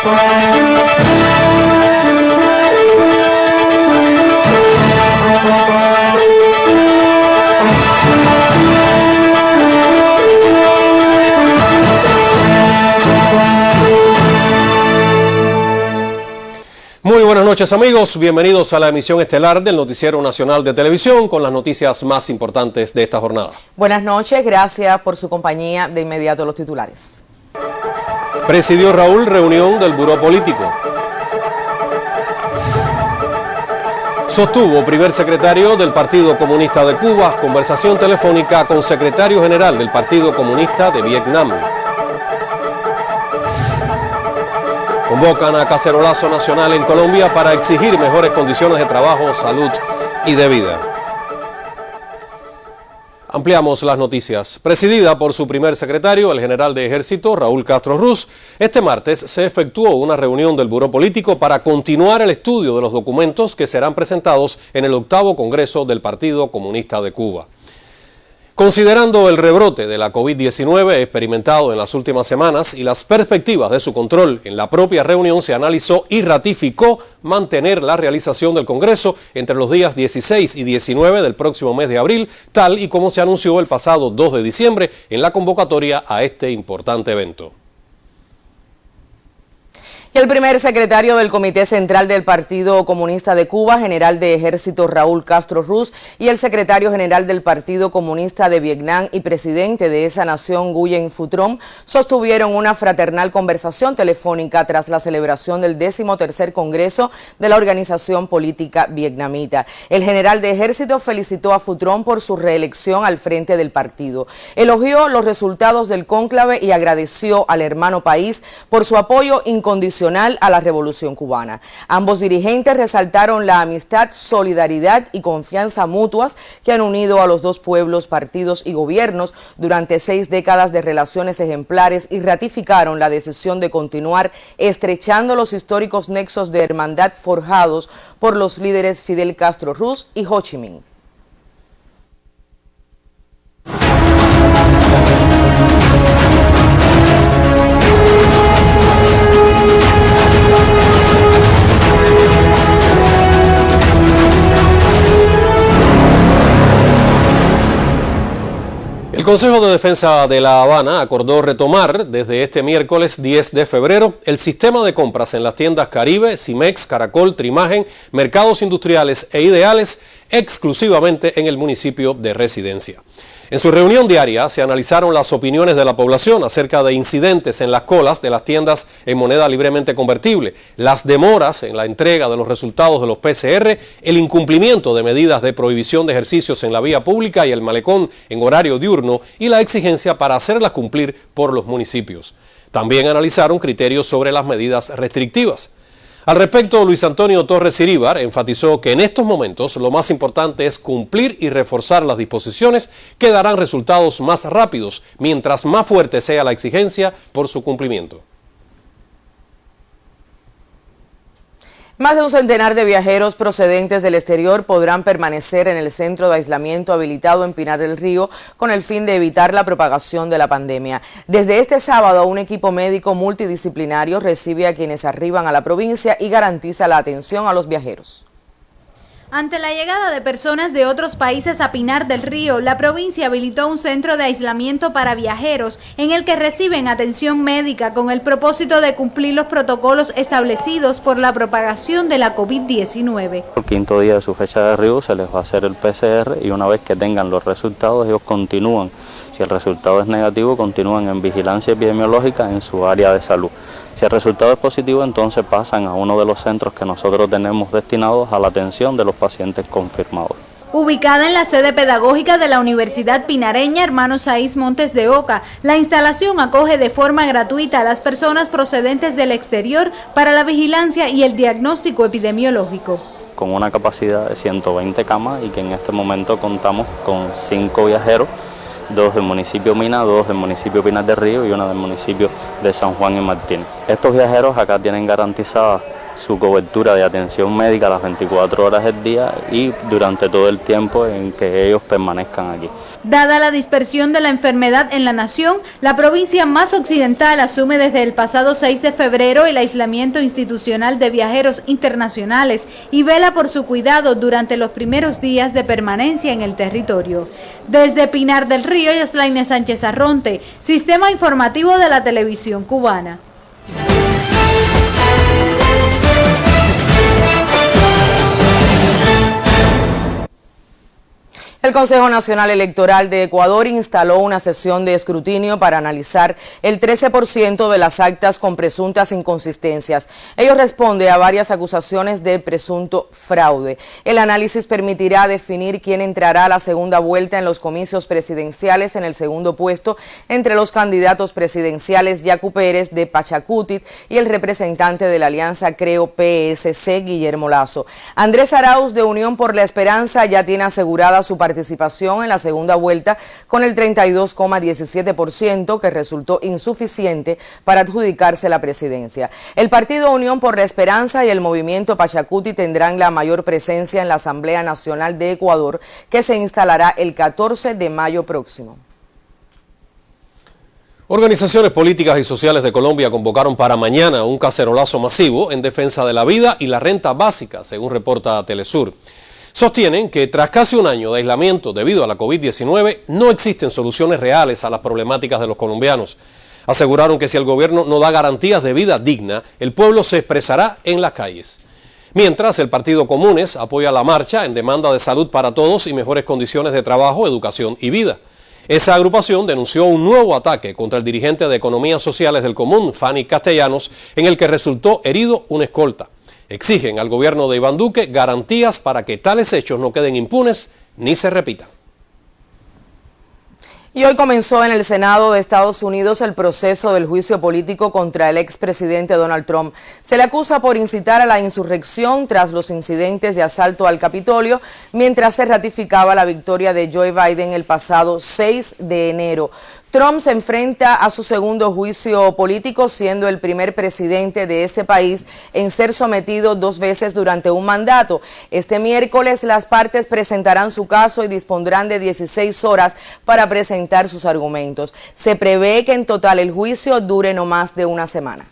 Muy buenas noches amigos, bienvenidos a la emisión estelar del Noticiero Nacional de Televisión con las noticias más importantes de esta jornada. Buenas noches, gracias por su compañía. De inmediato los titulares. Presidió Raúl reunión del Buró Político. Sostuvo primer secretario del Partido Comunista de Cuba conversación telefónica con secretario general del Partido Comunista de Vietnam. Convocan a cacerolazo nacional en Colombia para exigir mejores condiciones de trabajo, salud y de vida. Ampliamos las noticias. Presidida por su primer secretario, el general de Ejército, Raúl Castro Ruz, este martes se efectuó una reunión del Buró Político para continuar el estudio de los documentos que serán presentados en el 8º Congreso del Partido Comunista de Cuba. Considerando el rebrote de la COVID-19 experimentado en las últimas semanas y las perspectivas de su control, en la propia reunión se analizó y ratificó mantener la realización del Congreso entre los días 16 y 19 del próximo mes de abril, tal y como se anunció el pasado 2 de diciembre en la convocatoria a este importante evento. El primer secretario del Comité Central del Partido Comunista de Cuba, general de Ejército Raúl Castro Ruz, y el secretario general del Partido Comunista de Vietnam y presidente de esa nación, Nguyen Phu Trong, sostuvieron una fraternal conversación telefónica tras la celebración del 13º Congreso de la organización política vietnamita. El general de Ejército felicitó a Phu Trong por su reelección al frente del partido. Elogió los resultados del cónclave y agradeció al hermano país por su apoyo incondicional a la revolución cubana. Ambos dirigentes resaltaron la amistad, solidaridad y confianza mutuas que han unido a los dos pueblos, partidos y gobiernos durante 6 décadas de relaciones ejemplares y ratificaron la decisión de continuar estrechando los históricos nexos de hermandad forjados por los líderes Fidel Castro Ruz y Ho Chi Minh. El Consejo de Defensa de La Habana acordó retomar desde este miércoles 10 de febrero el sistema de compras en las tiendas Caribe, Cimex, Caracol, Trimagen, Mercados Industriales e Ideales exclusivamente en el municipio de residencia. En su reunión diaria se analizaron las opiniones de la población acerca de incidentes en las colas de las tiendas en moneda libremente convertible, las demoras en la entrega de los resultados de los PCR, el incumplimiento de medidas de prohibición de ejercicios en la vía pública y el malecón en horario diurno y la exigencia para hacerlas cumplir por los municipios. También analizaron criterios sobre las medidas restrictivas. Al respecto, Luis Antonio Torres Iríbar enfatizó que en estos momentos lo más importante es cumplir y reforzar las disposiciones que darán resultados más rápidos, mientras más fuerte sea la exigencia por su cumplimiento. Más de un centenar de viajeros procedentes del exterior podrán permanecer en el centro de aislamiento habilitado en Pinar del Río con el fin de evitar la propagación de la pandemia. Desde este sábado, un equipo médico multidisciplinario recibe a quienes arriban a la provincia y garantiza la atención a los viajeros. Ante la llegada de personas de otros países a Pinar del Río, la provincia habilitó un centro de aislamiento para viajeros en el que reciben atención médica con el propósito de cumplir los protocolos establecidos por la propagación de la COVID-19. El 5º día de su fecha de arribo se les va a hacer el PCR y una vez que tengan los resultados ellos continúan. Si el resultado es negativo, continúan en vigilancia epidemiológica en su área de salud. Si el resultado es positivo, entonces pasan a uno de los centros que nosotros tenemos destinados a la atención de los pacientes confirmados. Ubicada en la sede pedagógica de la Universidad Pinareña Hermano Saiz Montes de Oca, la instalación acoge de forma gratuita a las personas procedentes del exterior para la vigilancia y el diagnóstico epidemiológico. Con una capacidad de 120 camas y que en este momento contamos con 5 viajeros, 2 del municipio Mina, 2 del municipio Pinar del Río y 1 del municipio de San Juan y Martín. Estos viajeros acá tienen garantizada su cobertura de atención médica las 24 horas del día y durante todo el tiempo en que ellos permanezcan aquí. Dada la dispersión de la enfermedad en la nación, la provincia más occidental asume desde el pasado 6 de febrero el aislamiento institucional de viajeros internacionales y vela por su cuidado durante los primeros días de permanencia en el territorio. Desde Pinar del Río, Yoslaine Sánchez Arronte, Sistema Informativo de la Televisión Cubana. El Consejo Nacional Electoral de Ecuador instaló una sesión de escrutinio para analizar el 13% de las actas con presuntas inconsistencias. Ello responde a varias acusaciones de presunto fraude. El análisis permitirá definir quién entrará a la segunda vuelta en los comicios presidenciales en el segundo puesto entre los candidatos presidenciales Yacu Pérez de Pachacutit y el representante de la alianza Creo PSC, Guillermo Lazo. Andrés Arauz de Unión por la Esperanza ya tiene asegurada su participación en la segunda vuelta con el 32,17% que resultó insuficiente para adjudicarse la presidencia. El partido Unión por la Esperanza y el movimiento Pachacuti tendrán la mayor presencia en la Asamblea Nacional de Ecuador, que se instalará el 14 de mayo próximo. Organizaciones políticas y sociales de Colombia convocaron para mañana un cacerolazo masivo en defensa de la vida y la renta básica, según reporta Telesur. Sostienen que tras casi un año de aislamiento debido a la COVID-19 no existen soluciones reales a las problemáticas de los colombianos. Aseguraron que si el gobierno no da garantías de vida digna, el pueblo se expresará en las calles. Mientras, el Partido Comunes apoya la marcha en demanda de salud para todos y mejores condiciones de trabajo, educación y vida. Esa agrupación denunció un nuevo ataque contra el dirigente de Economías Sociales del Común, Fanny Castellanos, en el que resultó herido un escolta. Exigen al gobierno de Iván Duque garantías para que tales hechos no queden impunes ni se repitan. Y hoy comenzó en el Senado de Estados Unidos el proceso del juicio político contra el expresidente Donald Trump. Se le acusa por incitar a la insurrección tras los incidentes de asalto al Capitolio, mientras se ratificaba la victoria de Joe Biden el pasado 6 de enero. Trump se enfrenta a su segundo juicio político, siendo el primer presidente de ese país en ser sometido 2 veces durante un mandato. Este miércoles las partes presentarán su caso y dispondrán de 16 horas para presentar sus argumentos. Se prevé que en total el juicio dure no más de una semana.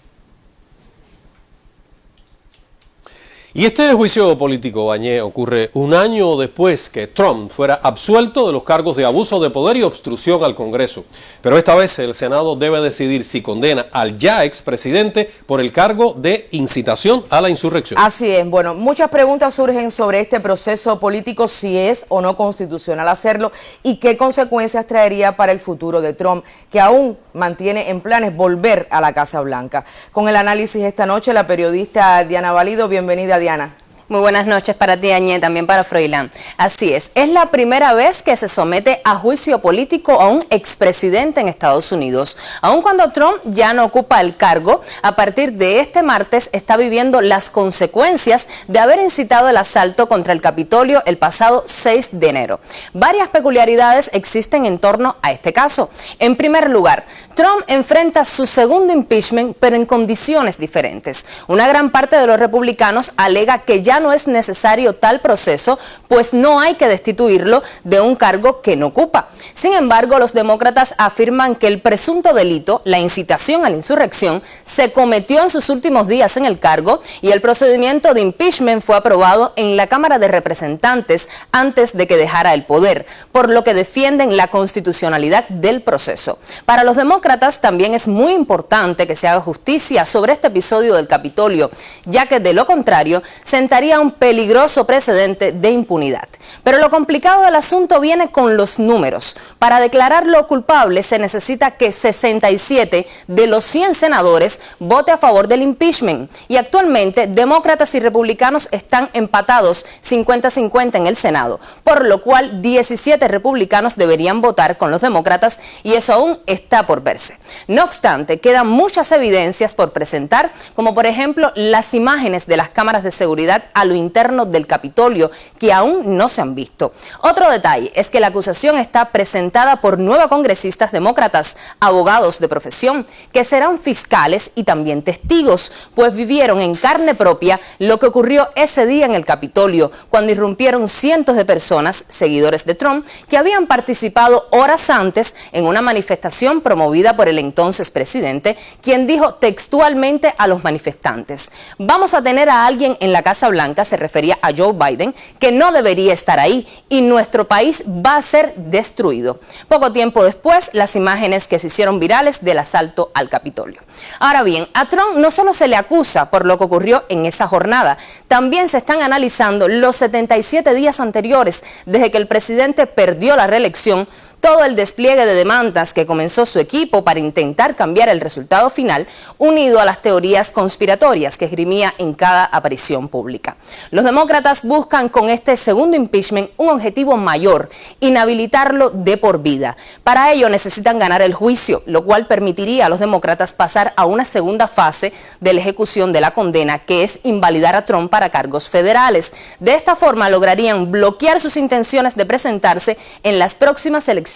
Y este juicio político, Bañé, ocurre un año después que Trump fuera absuelto de los cargos de abuso de poder y obstrucción al Congreso. Pero esta vez el Senado debe decidir si condena al ya expresidente por el cargo de incitación a la insurrección. Así es. Bueno, muchas preguntas surgen sobre este proceso político, si es o no constitucional hacerlo y qué consecuencias traería para el futuro de Trump, que aún mantiene en planes volver a la Casa Blanca. Con el análisis esta noche, la periodista Diana Valido. Bienvenida, Diana. Muy buenas noches para ti, Añé, también para Froilán. Así es la primera vez que se somete a juicio político a un expresidente en Estados Unidos. Aun cuando Trump ya no ocupa el cargo, a partir de este martes está viviendo las consecuencias de haber incitado el asalto contra el Capitolio el pasado 6 de enero. Varias peculiaridades existen en torno a este caso. En primer lugar, Trump enfrenta su segundo impeachment, pero en condiciones diferentes. Una gran parte de los republicanos alega que ya no es necesario tal proceso, pues no hay que destituirlo de un cargo que no ocupa. Sin embargo, los demócratas afirman que el presunto delito, la incitación a la insurrección, se cometió en sus últimos días en el cargo y el procedimiento de impeachment fue aprobado en la Cámara de Representantes antes de que dejara el poder, por lo que defienden la constitucionalidad del proceso. Para los demócratas también es muy importante que se haga justicia sobre este episodio del Capitolio, ya que de lo contrario sentaría un peligroso precedente de impunidad. Pero lo complicado del asunto viene con los números. Para declararlo culpable se necesita que 67 de los 100 senadores vote a favor del impeachment. Y actualmente demócratas y republicanos están empatados 50-50 en el Senado, por lo cual 17 republicanos deberían votar con los demócratas y eso aún está por verse. No obstante, quedan muchas evidencias por presentar, como por ejemplo las imágenes de las cámaras de seguridad a lo interno del Capitolio, que aún no se han visto. Otro detalle es que la acusación está presentada por 9 congresistas demócratas, abogados de profesión, que serán fiscales y también testigos, pues vivieron en carne propia lo que ocurrió ese día en el Capitolio, cuando irrumpieron cientos de personas, seguidores de Trump, que habían participado horas antes en una manifestación promovida por el entonces presidente, quien dijo textualmente a los manifestantes: vamos a tener a alguien en la Casa Blanca, se refería a Joe Biden, que no debería estar ahí y nuestro país va a ser destruido. Poco tiempo después, las imágenes que se hicieron virales del asalto al Capitolio. Ahora bien, a Trump no solo se le acusa por lo que ocurrió en esa jornada, también se están analizando los 77 días anteriores desde que el presidente perdió la reelección, todo el despliegue de demandas que comenzó su equipo para intentar cambiar el resultado final, unido a las teorías conspiratorias que esgrimía en cada aparición pública. Los demócratas buscan con este segundo impeachment un objetivo mayor: inhabilitarlo de por vida. Para ello necesitan ganar el juicio, lo cual permitiría a los demócratas pasar a una segunda fase de la ejecución de la condena, que es invalidar a Trump para cargos federales. De esta forma lograrían bloquear sus intenciones de presentarse en las próximas elecciones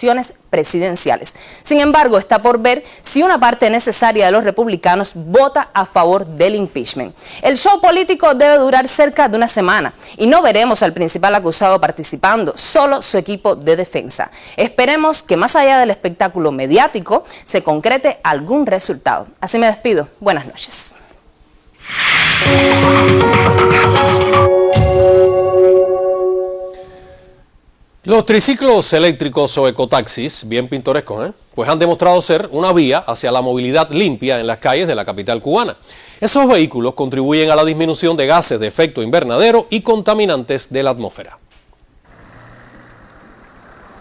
presidenciales. Sin embargo, está por ver si una parte necesaria de los republicanos vota a favor del impeachment. El show político debe durar cerca de una semana y no veremos al principal acusado participando, solo su equipo de defensa. Esperemos que más allá del espectáculo mediático se concrete algún resultado. Así me despido. Buenas noches. Los triciclos eléctricos o ecotaxis, bien pintorescos, pues han demostrado ser una vía hacia la movilidad limpia en las calles de la capital cubana. Esos vehículos contribuyen a la disminución de gases de efecto invernadero y contaminantes de la atmósfera.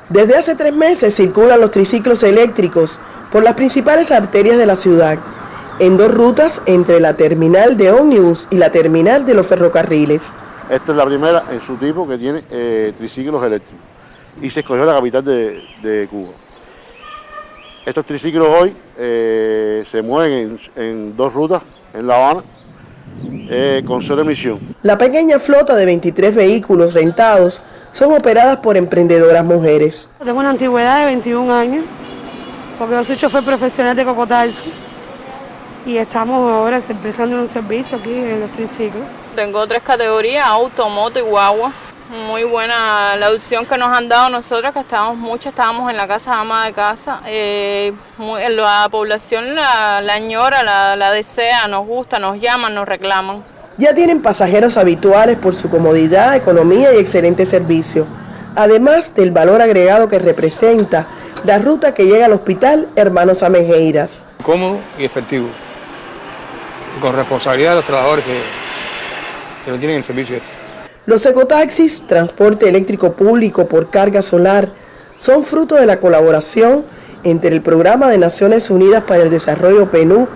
Desde hace 3 meses circulan los triciclos eléctricos por las principales arterias de la ciudad, en 2 rutas entre la terminal de ómnibus y la terminal de los ferrocarriles. Esta es la primera en su tipo que tiene triciclos eléctricos y se escogió la capital de Cuba. Estos triciclos hoy se mueven en 2 rutas en La Habana con 0 emisión. La pequeña flota de 23 vehículos rentados son operadas por emprendedoras mujeres. Tengo una antigüedad de 21 años, porque yo soy chofer profesional de cocotaxi y estamos ahora prestando un servicio aquí en los triciclos. Tengo 3 categorías: auto, moto y guagua. Muy buena la opción que nos han dado nosotros, que estábamos en la casa de ama de casa. La población la añora, la desea, nos gusta, nos llaman, nos reclaman. Ya tienen pasajeros habituales por su comodidad, economía y excelente servicio, además del valor agregado que representa la ruta que llega al hospital Hermanos Amejeiras. Cómodo y efectivo, con responsabilidad de los trabajadores que no tienen el servicio este. Los ecotaxis, transporte eléctrico público por carga solar, son fruto de la colaboración entre el Programa de Naciones Unidas para el Desarrollo PNUD,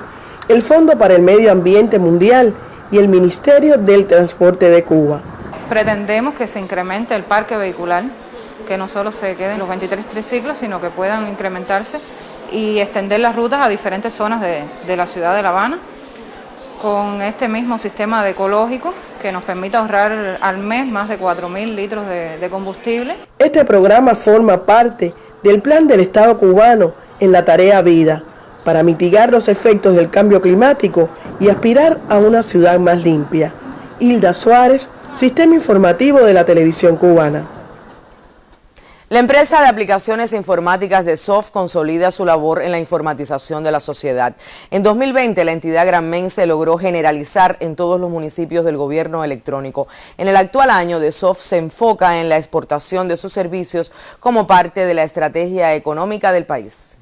el Fondo para el Medio Ambiente Mundial y el Ministerio del Transporte de Cuba. Pretendemos que se incremente el parque vehicular, que no solo se queden los 23 triciclos, sino que puedan incrementarse y extender las rutas a diferentes zonas de la ciudad de La Habana, con este mismo sistema de ecológico que nos permite ahorrar al mes más de 4.000 litros de combustible. Este programa forma parte del plan del Estado cubano en la tarea Vida, para mitigar los efectos del cambio climático y aspirar a una ciudad más limpia. Hilda Suárez, Sistema Informativo de la Televisión Cubana. La empresa de aplicaciones informáticas de SOF consolida su labor en la informatización de la sociedad. En 2020, la entidad granmense logró generalizar en todos los municipios del gobierno electrónico. En el actual año, de SOF se enfoca en la exportación de sus servicios como parte de la estrategia económica del país.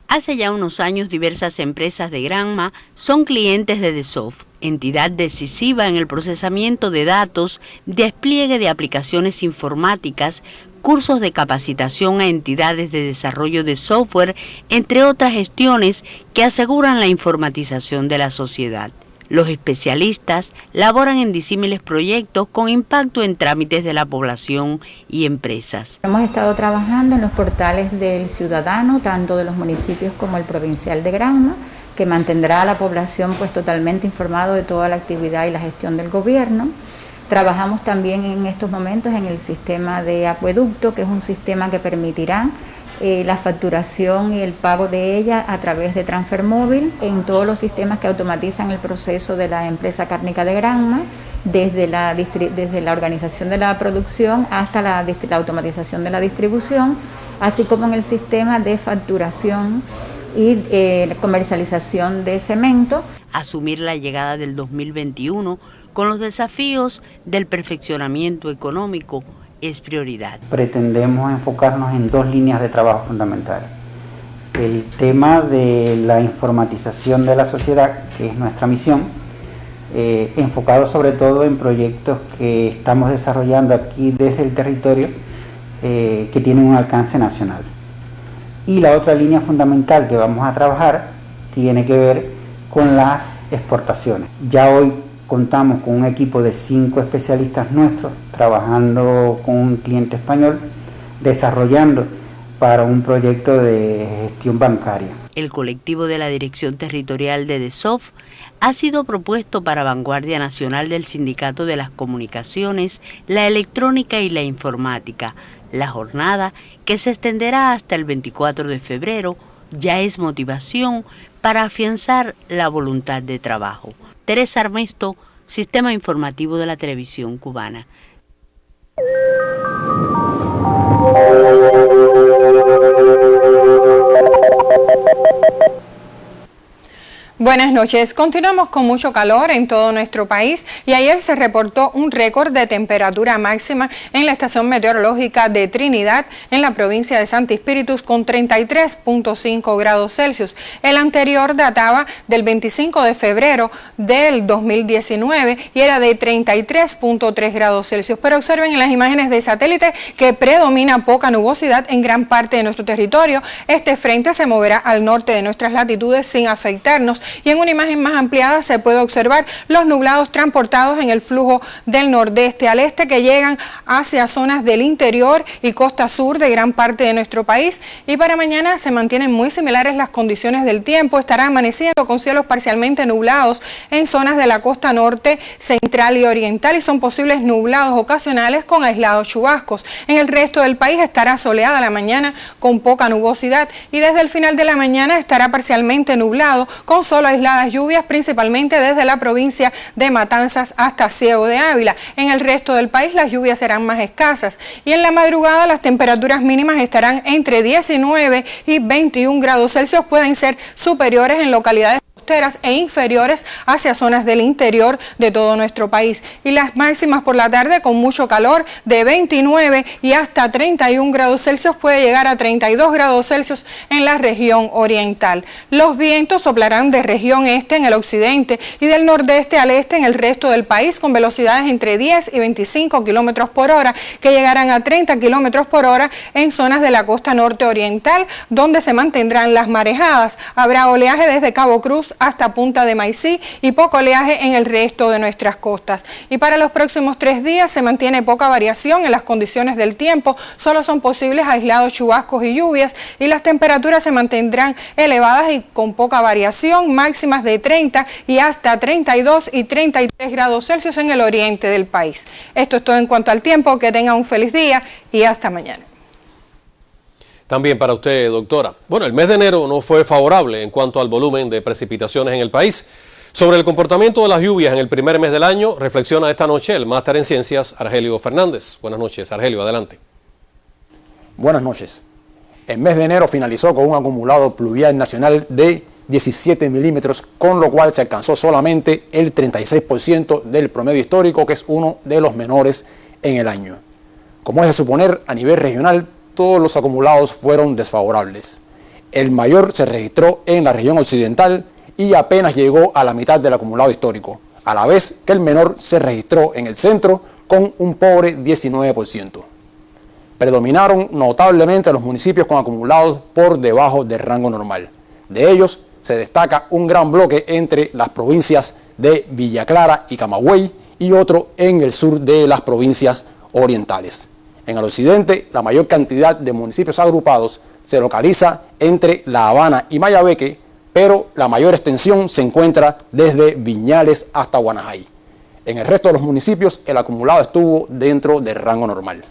Hace ya unos años, diversas empresas de Granma son clientes de DESOF, entidad decisiva en el procesamiento de datos, despliegue de aplicaciones informáticas, cursos de capacitación a entidades de desarrollo de software, entre otras gestiones que aseguran la informatización de la sociedad. Los especialistas laboran en disímiles proyectos con impacto en trámites de la población y empresas. Hemos estado trabajando en los portales del ciudadano, tanto de los municipios como el provincial de Granma, que mantendrá a la población pues totalmente informado de toda la actividad y la gestión del gobierno. Trabajamos también en estos momentos en el sistema de acueducto, que es un sistema que permitirá la facturación y el pago de ella a través de transfer móvil en todos los sistemas que automatizan el proceso de la empresa cárnica de Granma, desde la organización de la producción hasta la automatización de la distribución, así como en el sistema de facturación y comercialización de cemento. Asumir la llegada del 2021 con los desafíos del perfeccionamiento económico es prioridad. Pretendemos enfocarnos en dos líneas de trabajo fundamentales. El tema de la informatización de la sociedad, que es nuestra misión, enfocado sobre todo en proyectos que estamos desarrollando aquí desde el territorio, que tienen un alcance nacional. Y la otra línea fundamental que vamos a trabajar tiene que ver con las exportaciones. Ya hoy contamos con un equipo de 5 especialistas nuestros trabajando con un cliente español, desarrollando para un proyecto de gestión bancaria. El colectivo de la Dirección Territorial de DESOF ha sido propuesto para Vanguardia Nacional del Sindicato de las Comunicaciones, la Electrónica y la Informática. La jornada, que se extenderá hasta el 24 de febrero, ya es motivación para afianzar la voluntad de trabajo. Teresa Armesto, Sistema Informativo de la Televisión Cubana. Buenas noches. Continuamos con mucho calor en todo nuestro país y ayer se reportó un récord de temperatura máxima en la estación meteorológica de Trinidad en la provincia de Santi Espíritus con 33.5 grados Celsius. El anterior databa del 25 de febrero del 2019 y era de 33.3 grados Celsius. Pero observen en las imágenes de satélite que predomina poca nubosidad en gran parte de nuestro territorio. Este frente se moverá al norte de nuestras latitudes sin afectarnos. Y en una imagen más ampliada se puede observar los nublados transportados en el flujo del nordeste al este que llegan hacia zonas del interior y costa sur de gran parte de nuestro país. Y para mañana se mantienen muy similares las condiciones del tiempo. Estará amaneciendo con cielos parcialmente nublados en zonas de la costa norte, central y oriental y son posibles nublados ocasionales con aislados chubascos. En el resto del país estará soleada la mañana con poca nubosidad y desde el final de la mañana estará parcialmente nublado con solo aisladas lluvias, principalmente desde la provincia de Matanzas hasta Ciego de Ávila. En el resto del país las lluvias serán más escasas y en la madrugada las temperaturas mínimas estarán entre 19 y 21 grados Celsius, pueden ser superiores en localidades costeras e inferiores hacia zonas del interior de todo nuestro país. Y las máximas por la tarde con mucho calor de 29 y hasta 31 grados Celsius, puede llegar a 32 grados Celsius en la región oriental. Los vientos soplarán de región este en el occidente y del nordeste al este en el resto del país con velocidades entre 10 y 25 kilómetros por hora que llegarán a 30 kilómetros por hora en zonas de la costa norte oriental donde se mantendrán las marejadas. Habrá oleaje desde Cabo Cruz hasta Punta de Maicí y poco oleaje en el resto de nuestras costas. Y para los próximos 3 días se mantiene poca variación en las condiciones del tiempo, solo son posibles aislados chubascos y lluvias y las temperaturas se mantendrán elevadas y con poca variación, máximas de 30 y hasta 32 y 33 grados Celsius en el oriente del país. Esto es todo en cuanto al tiempo, que tengan un feliz día y hasta mañana. También para usted, doctora. Bueno, el mes de enero no fue favorable en cuanto al volumen de precipitaciones en el país. Sobre el comportamiento de las lluvias en el primer mes del año, reflexiona esta noche el máster en ciencias, Argelio Fernández. Buenas noches, Argelio, adelante. Buenas noches. El mes de enero finalizó con un acumulado pluvial nacional de 17 milímetros, con lo cual se alcanzó solamente el 36% del promedio histórico, que es uno de los menores en el año. Como es de suponer, a nivel regional, todos los acumulados fueron desfavorables. El mayor se registró en la región occidental y apenas llegó a la mitad del acumulado histórico, a la vez que el menor se registró en el centro con un pobre 19%. Predominaron notablemente los municipios con acumulados por debajo del rango normal. De ellos se destaca un gran bloque entre las provincias de Villa Clara y Camagüey y otro en el sur de las provincias orientales. En el occidente, la mayor cantidad de municipios agrupados se localiza entre La Habana y Mayabeque, pero la mayor extensión se encuentra desde Viñales hasta Guanajay. En el resto de los municipios el acumulado estuvo dentro del rango normal.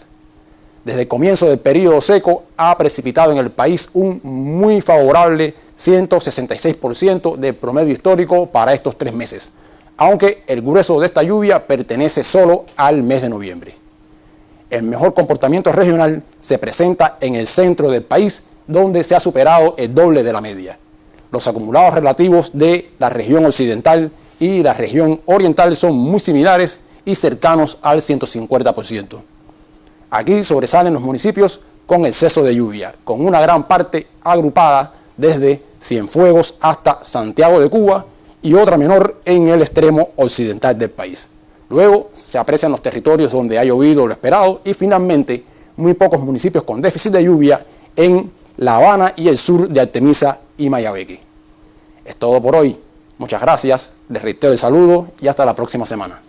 Desde el comienzo del periodo seco ha precipitado en el país un muy favorable 166% del promedio histórico para estos 3 meses, aunque el grueso de esta lluvia pertenece solo al mes de noviembre. El mejor comportamiento regional se presenta en el centro del país, donde se ha superado el doble de la media. Los acumulados relativos de la región occidental y la región oriental son muy similares y cercanos al 150%. Aquí sobresalen los municipios con exceso de lluvia, con una gran parte agrupada desde Cienfuegos hasta Santiago de Cuba y otra menor en el extremo occidental del país. Luego se aprecian los territorios donde ha llovido lo esperado y finalmente muy pocos municipios con déficit de lluvia en La Habana y el sur de Artemisa y Mayabeque. Es todo por hoy. Muchas gracias, les reitero el saludo y hasta la próxima semana.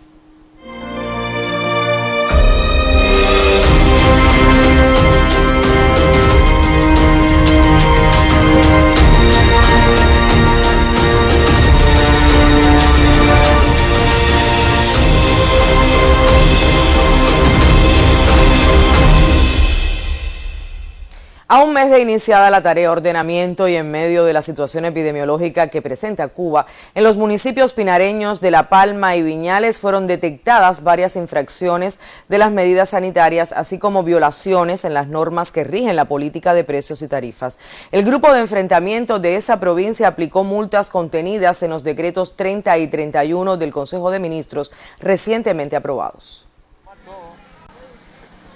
A un mes de iniciada la tarea de ordenamiento y en medio de la situación epidemiológica que presenta Cuba, en los municipios pinareños de La Palma y Viñales fueron detectadas varias infracciones de las medidas sanitarias, así como violaciones en las normas que rigen la política de precios y tarifas. El grupo de enfrentamiento de esa provincia aplicó multas contenidas en los decretos 30 y 31 del Consejo de Ministros recientemente aprobados.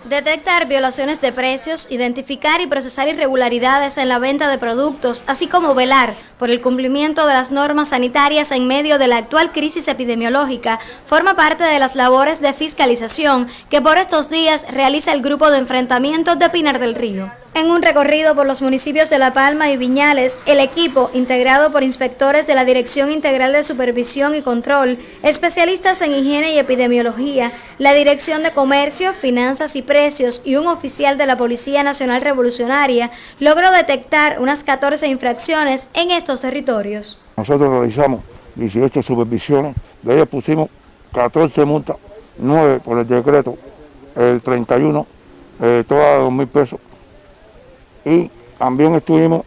Detectar violaciones de precios, identificar y procesar irregularidades en la venta de productos, así como velar por el cumplimiento de las normas sanitarias en medio de la actual crisis epidemiológica, forma parte de las labores de fiscalización que por estos días realiza el grupo de enfrentamiento de Pinar del Río. En un recorrido por los municipios de La Palma y Viñales, el equipo, integrado por inspectores de la Dirección Integral de Supervisión y Control, especialistas en higiene y epidemiología, la Dirección de Comercio, Finanzas y Precios y un oficial de la Policía Nacional Revolucionaria, logró detectar unas 14 infracciones en estos territorios. Nosotros realizamos 18 supervisiones, de ellas pusimos 14 multas, 9 por el decreto, el 31, todas 2.000 pesos. Y también estuvimos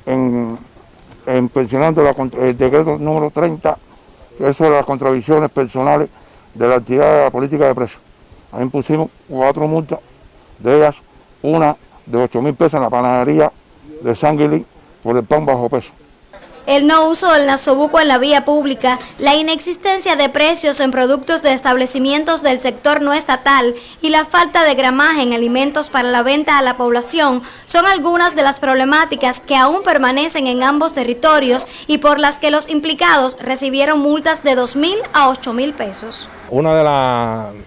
pensionando el decreto número 30, que es sobre las contravenciones personales de la actividad de la política de precios. Ahí pusimos 4 multas, de ellas una de 8.000 pesos en la panadería de Sanguilí por el pan bajo peso. El no uso del nasobuco en la vía pública, la inexistencia de precios en productos de establecimientos del sector no estatal y la falta de gramaje en alimentos para la venta a la población son algunas de las problemáticas que aún permanecen en ambos territorios y por las que los implicados recibieron multas de 2.000 a 8.000 pesos. Una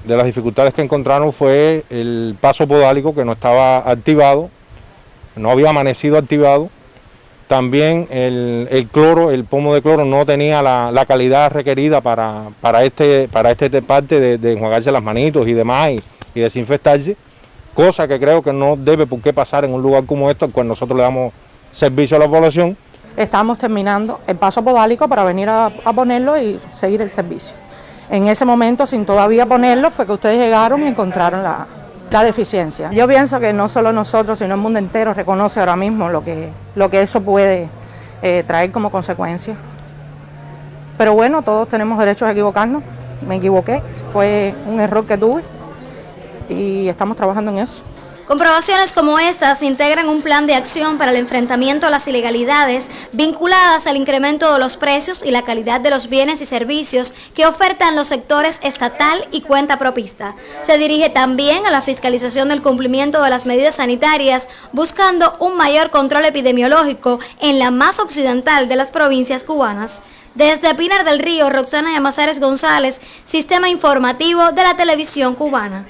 de las dificultades que encontraron fue el paso podálico, que no estaba activado, no había amanecido activado. También el cloro, el pomo de cloro no tenía la calidad requerida para este parte de enjuagarse las manitos y demás y desinfectarse, cosa que creo que no debe por qué pasar en un lugar como esto, al cual nosotros le damos servicio a la población. Estamos terminando el paso podálico para venir a ponerlo y seguir el servicio. En ese momento, sin todavía ponerlo, fue que ustedes llegaron y encontraron la deficiencia. Yo pienso que no solo nosotros, sino el mundo entero reconoce ahora mismo lo que eso puede traer como consecuencia. Pero bueno, todos tenemos derecho a equivocarnos. Me equivoqué, fue un error que tuve y estamos trabajando en eso. Comprobaciones como estas integran un plan de acción para el enfrentamiento a las ilegalidades vinculadas al incremento de los precios y la calidad de los bienes y servicios que ofertan los sectores estatal y cuenta propista. Se dirige también a la fiscalización del cumplimiento de las medidas sanitarias, buscando un mayor control epidemiológico en la más occidental de las provincias cubanas. Desde Pinar del Río, Roxana Llamazares González, Sistema Informativo de la Televisión Cubana.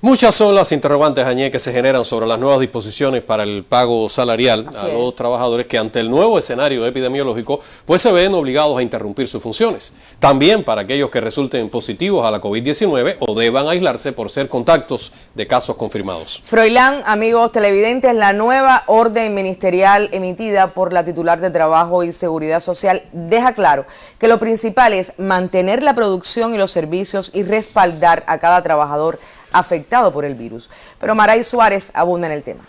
Muchas son las interrogantes, Añé, que se generan sobre las nuevas disposiciones para el pago salarial a los trabajadores que ante el nuevo escenario epidemiológico pues se ven obligados a interrumpir sus funciones. También para aquellos que resulten positivos a la COVID-19 o deban aislarse por ser contactos de casos confirmados. Froilán, amigos televidentes, la nueva orden ministerial emitida por la titular de Trabajo y Seguridad Social deja claro que lo principal es mantener la producción y los servicios y respaldar a cada trabajador afectado por el virus. Pero Maray Suárez abunda en el tema.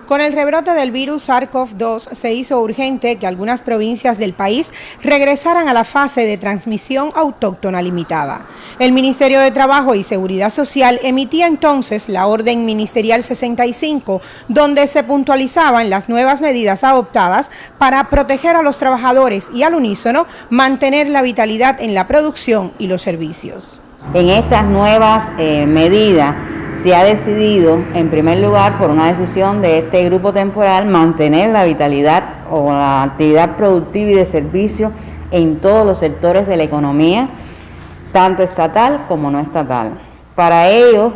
Con el rebrote del virus SARS-CoV-2 se hizo urgente que algunas provincias del país regresaran a la fase de transmisión autóctona limitada. El Ministerio de Trabajo y Seguridad Social emitía entonces la Orden Ministerial 65, donde se puntualizaban las nuevas medidas adoptadas para proteger a los trabajadores y al unísono mantener la vitalidad en la producción y los servicios. En estas nuevas medidas se ha decidido, en primer lugar, por una decisión de este grupo temporal, mantener la vitalidad o la actividad productiva y de servicio en todos los sectores de la economía, tanto estatal como no estatal. Para ello,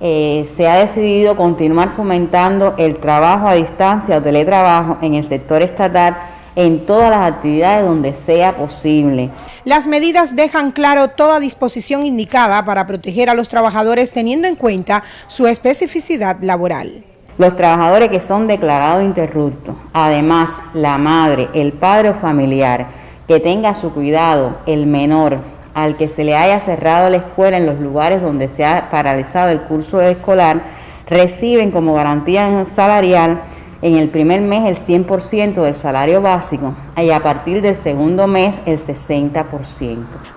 se ha decidido continuar fomentando el trabajo a distancia o teletrabajo en el sector estatal en todas las actividades donde sea posible. Las medidas dejan claro toda disposición indicada para proteger a los trabajadores teniendo en cuenta su especificidad laboral. Los trabajadores que son declarados interruptos, además la madre, el padre o familiar que tenga a su cuidado el menor al que se le haya cerrado la escuela en los lugares donde se ha paralizado el curso escolar, reciben como garantía salarial en el primer mes el 100% del salario básico y a partir del segundo mes el 60%.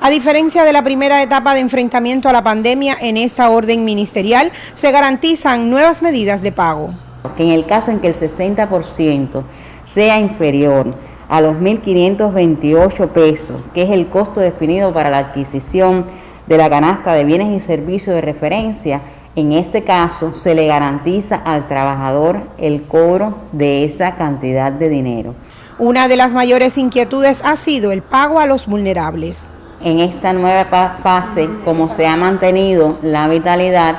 A diferencia de la primera etapa de enfrentamiento a la pandemia, en esta orden ministerial se garantizan nuevas medidas de pago. En el caso en que el 60% sea inferior a los 1.528 pesos, que es el costo definido para la adquisición de la canasta de bienes y servicios de referencia, en ese caso se le garantiza al trabajador el cobro de esa cantidad de dinero. Una de las mayores inquietudes ha sido el pago a los vulnerables. En esta nueva fase, como se ha mantenido la vitalidad,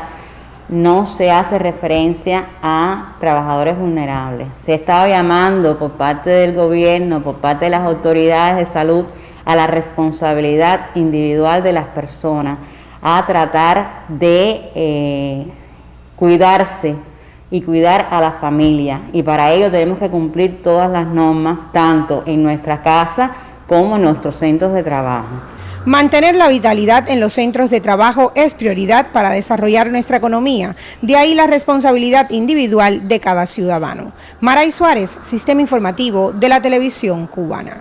no se hace referencia a trabajadores vulnerables. Se ha estado llamando por parte del gobierno, por parte de las autoridades de salud, a la responsabilidad individual de las personas, a tratar de cuidarse y cuidar a la familia. Y para ello tenemos que cumplir todas las normas, tanto en nuestra casa como en nuestros centros de trabajo. Mantener la vitalidad en los centros de trabajo es prioridad para desarrollar nuestra economía, de ahí la responsabilidad individual de cada ciudadano. Maray Suárez, Sistema Informativo de la Televisión Cubana.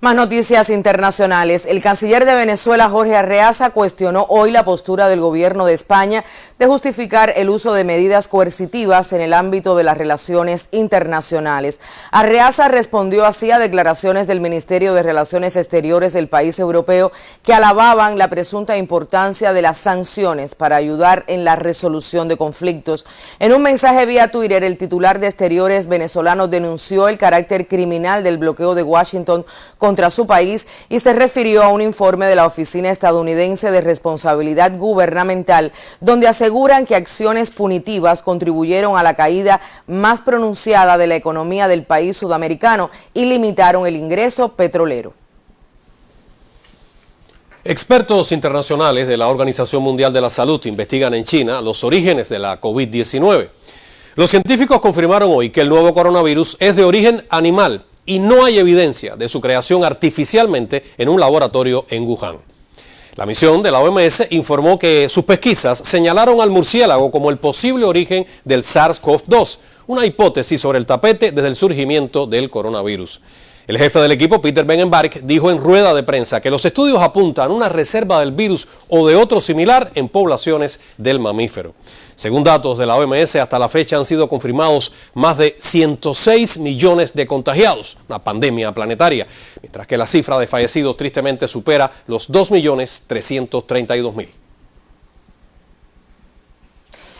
Más noticias internacionales. El canciller de Venezuela, Jorge Arreaza, cuestionó hoy la postura del gobierno de España de justificar el uso de medidas coercitivas en el ámbito de las relaciones internacionales. Arreaza respondió así a declaraciones del Ministerio de Relaciones Exteriores del país europeo que alababan la presunta importancia de las sanciones para ayudar en la resolución de conflictos. En un mensaje vía Twitter, el titular de Exteriores venezolano denunció el carácter criminal del bloqueo de Washington contra su país y se refirió a un informe de la Oficina Estadounidense de Responsabilidad Gubernamental, donde aseguran que acciones punitivas contribuyeron a la caída más pronunciada de la economía del país sudamericano y limitaron el ingreso petrolero. Expertos internacionales de la Organización Mundial de la Salud investigan en China los orígenes de la COVID-19. Los científicos confirmaron hoy que el nuevo coronavirus es de origen animal y no hay evidencia de su creación artificialmente en un laboratorio en Wuhan. La misión de la OMS informó que sus pesquisas señalaron al murciélago como el posible origen del SARS-CoV-2, una hipótesis sobre el tapete desde el surgimiento del coronavirus. El jefe del equipo, Peter Benenbark, dijo en rueda de prensa que los estudios apuntan a una reserva del virus o de otro similar en poblaciones del mamífero. Según datos de la OMS, hasta la fecha han sido confirmados más de 106 millones de contagiados, una pandemia planetaria, mientras que la cifra de fallecidos tristemente supera los 2.332.000.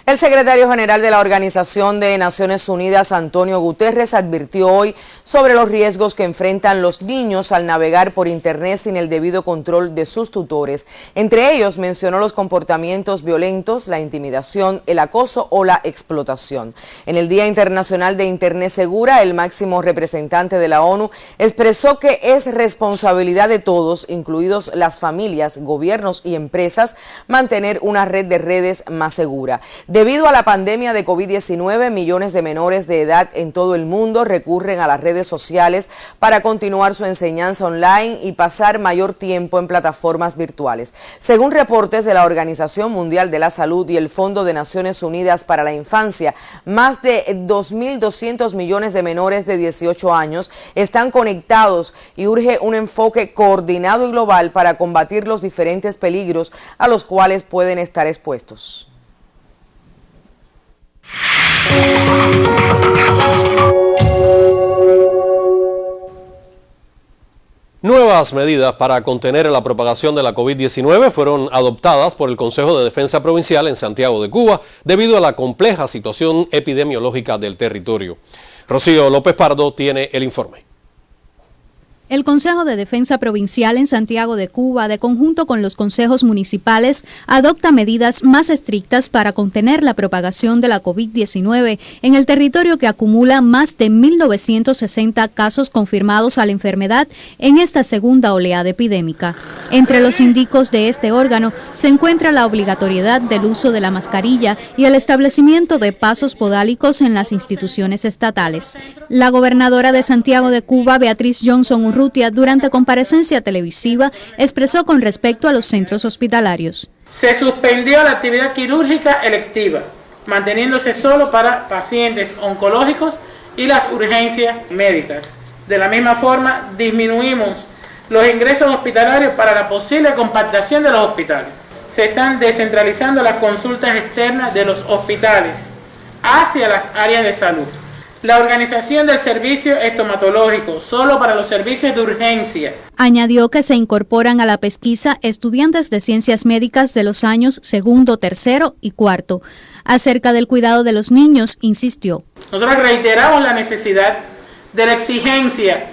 El secretario general de la Organización de Naciones Unidas, Antonio Guterres, advirtió hoy sobre los riesgos que enfrentan los niños al navegar por Internet sin el debido control de sus tutores. Entre ellos mencionó los comportamientos violentos, la intimidación, el acoso o la explotación. En el Día Internacional de Internet Segura, el máximo representante de la ONU expresó que es responsabilidad de todos, incluidos las familias, gobiernos y empresas, mantener una red de redes más segura. Debido a la pandemia de COVID-19, millones de menores de edad en todo el mundo recurren a las redes sociales para continuar su enseñanza online y pasar mayor tiempo en plataformas virtuales. Según reportes de la Organización Mundial de la Salud y el Fondo de Naciones Unidas para la Infancia, más de 2.200 millones de menores de 18 años están conectados y urge un enfoque coordinado y global para combatir los diferentes peligros a los cuales pueden estar expuestos. Nuevas medidas para contener la propagación de la COVID-19 fueron adoptadas por el Consejo de Defensa Provincial en Santiago de Cuba debido a la compleja situación epidemiológica del territorio. Rocío López Pardo tiene el informe. El Consejo de Defensa Provincial en Santiago de Cuba, de conjunto con los consejos municipales, adopta medidas más estrictas para contener la propagación de la COVID-19 en el territorio que acumula más de 1.960 casos confirmados a la enfermedad en esta segunda oleada epidémica. Entre los indicos de este órgano se encuentra la obligatoriedad del uso de la mascarilla y el establecimiento de pasos podálicos en las instituciones estatales. La gobernadora de Santiago de Cuba, Beatriz Johnson Urrutia, durante comparecencia televisiva, expresó con respecto a los centros hospitalarios. Se suspendió la actividad quirúrgica electiva, manteniéndose solo para pacientes oncológicos y las urgencias médicas. De la misma forma, disminuimos los ingresos hospitalarios para la posible compactación de los hospitales. Se están descentralizando las consultas externas de los hospitales hacia las áreas de salud. La organización del servicio estomatológico solo para los servicios de urgencia. Añadió que se incorporan a la pesquisa estudiantes de ciencias médicas de los años segundo, tercero y cuarto. Acerca del cuidado de los niños, insistió. Nosotros reiteramos la necesidad de la exigencia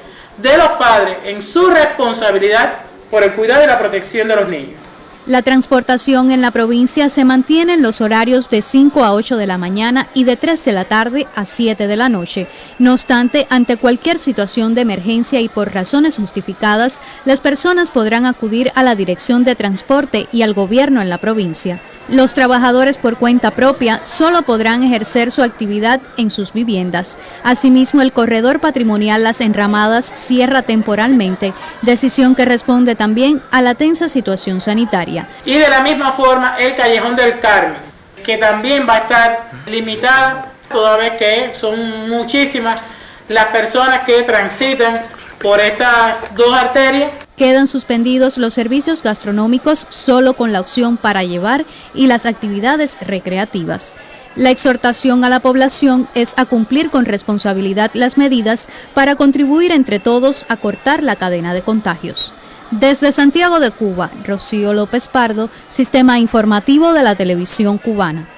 de los padres en su responsabilidad por el cuidado y la protección de los niños. La transportación en la provincia se mantiene en los horarios de 5 a 8 de la mañana y de 3 de la tarde a 7 de la noche. No obstante, ante cualquier situación de emergencia y por razones justificadas, las personas podrán acudir a la Dirección de Transporte y al gobierno en la provincia. Los trabajadores por cuenta propia solo podrán ejercer su actividad en sus viviendas. Asimismo, el corredor patrimonial Las Enramadas cierra temporalmente, decisión que responde también a la tensa situación sanitaria. Y de la misma forma, el Callejón del Carmen, que también va a estar limitada, toda vez que son muchísimas las personas que transitan por estas dos arterias. Quedan suspendidos los servicios gastronómicos solo con la opción para llevar y las actividades recreativas. La exhortación a la población es a cumplir con responsabilidad las medidas para contribuir entre todos a cortar la cadena de contagios. Desde Santiago de Cuba, Rocío López Pardo, Sistema Informativo de la Televisión Cubana.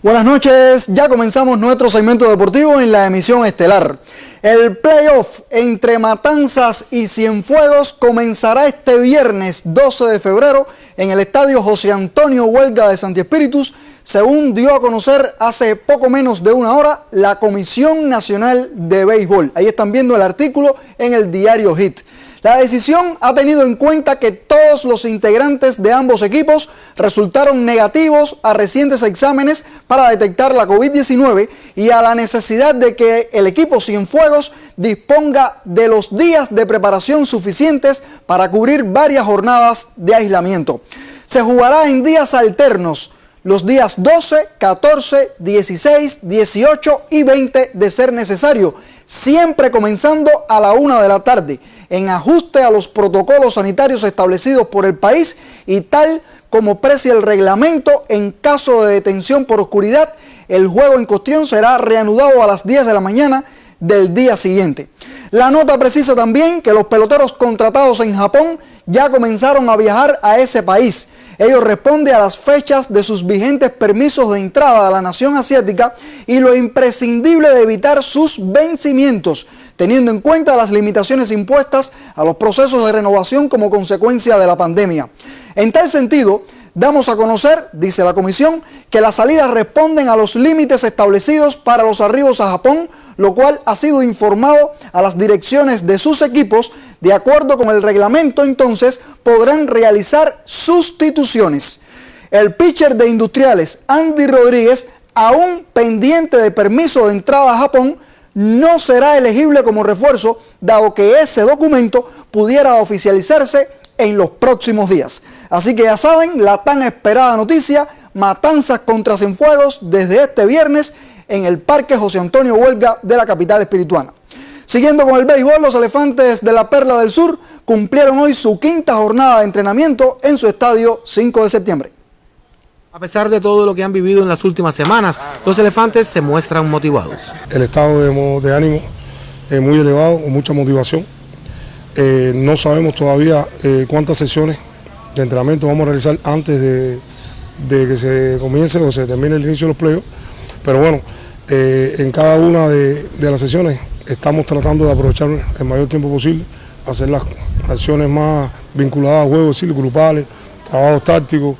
Buenas noches, ya comenzamos nuestro segmento deportivo en la emisión estelar. El playoff entre Matanzas y Cienfuegos comenzará este viernes 12 de febrero en el estadio José Antonio Huelga de Santi Espíritus, según dio a conocer hace poco menos de una hora la Comisión Nacional de Béisbol. Ahí están viendo el artículo en el diario Hit. La decisión ha tenido en cuenta que todos los integrantes de ambos equipos resultaron negativos a recientes exámenes para detectar la COVID-19 y a la necesidad de que el equipo Cienfuegos disponga de los días de preparación suficientes para cubrir varias jornadas de aislamiento. Se jugará en días alternos, los días 12, 14, 16, 18 y 20 de ser necesario, siempre comenzando a la 1 de la tarde, en ajuste a los protocolos sanitarios establecidos por el país y tal como precia el reglamento. En caso de detención por oscuridad, el juego en cuestión será reanudado a las 10 de la mañana del día siguiente. La nota precisa también que los peloteros contratados en Japón ya comenzaron a viajar a ese país. Ello responde a las fechas de sus vigentes permisos de entrada a la nación asiática y lo imprescindible de evitar sus vencimientos, teniendo en cuenta las limitaciones impuestas a los procesos de renovación como consecuencia de la pandemia. En tal sentido, damos a conocer, dice la comisión, que las salidas responden a los límites establecidos para los arribos a Japón, lo cual ha sido informado a las direcciones de sus equipos. De acuerdo con el reglamento, entonces, podrán realizar sustituciones. El pitcher de Industriales, Andy Rodríguez, aún pendiente de permiso de entrada a Japón, no será elegible como refuerzo, dado que ese documento pudiera oficializarse en los próximos días. Así que ya saben, la tan esperada noticia, matanzas contra Cienfuegos desde este viernes en el Parque José Antonio Huelga de la capital espirituana. Siguiendo con el béisbol, los Elefantes de la Perla del Sur cumplieron hoy su quinta jornada de entrenamiento en su estadio 5 de septiembre. A pesar de todo lo que han vivido en las últimas semanas, los Elefantes se muestran motivados. El estado de ánimo es muy elevado, con mucha motivación. No sabemos todavía cuántas sesiones de entrenamiento vamos a realizar antes de que se comience o se termine el inicio de los playoffs, pero bueno, en cada una de las sesiones estamos tratando de aprovechar el mayor tiempo posible, hacer las acciones más vinculadas a juegos grupales, trabajos tácticos,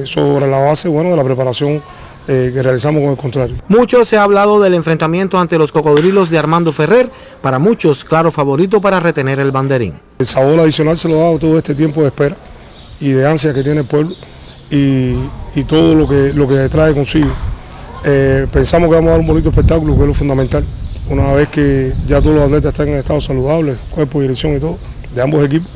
sobre la base de la preparación que realizamos con el contrario. Mucho se ha hablado del enfrentamiento ante los Cocodrilos de Armando Ferrer, para muchos claro favorito para retener el banderín. El sabor adicional se lo ha dado todo este tiempo de espera y de ansia que tiene el pueblo y todo lo que trae consigo. Pensamos que vamos a dar un bonito espectáculo, que es lo fundamental, una vez que ya todos los atletas están en estado saludable, cuerpo, dirección y todo, de ambos equipos,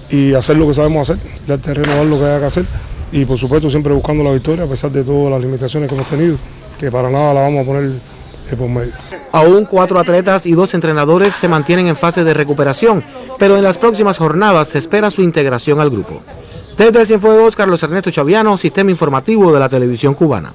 y hacer lo que sabemos hacer, ir al terreno, dar lo que haya que hacer, y por supuesto siempre buscando la victoria a pesar de todas las limitaciones que hemos tenido, que para nada la vamos a poner por medio. Aún 4 atletas y 2 entrenadores se mantienen en fase de recuperación, pero en las próximas jornadas se espera su integración al grupo. Desde Cienfuegos, Carlos Ernesto Chaviano, Sistema Informativo de la Televisión Cubana.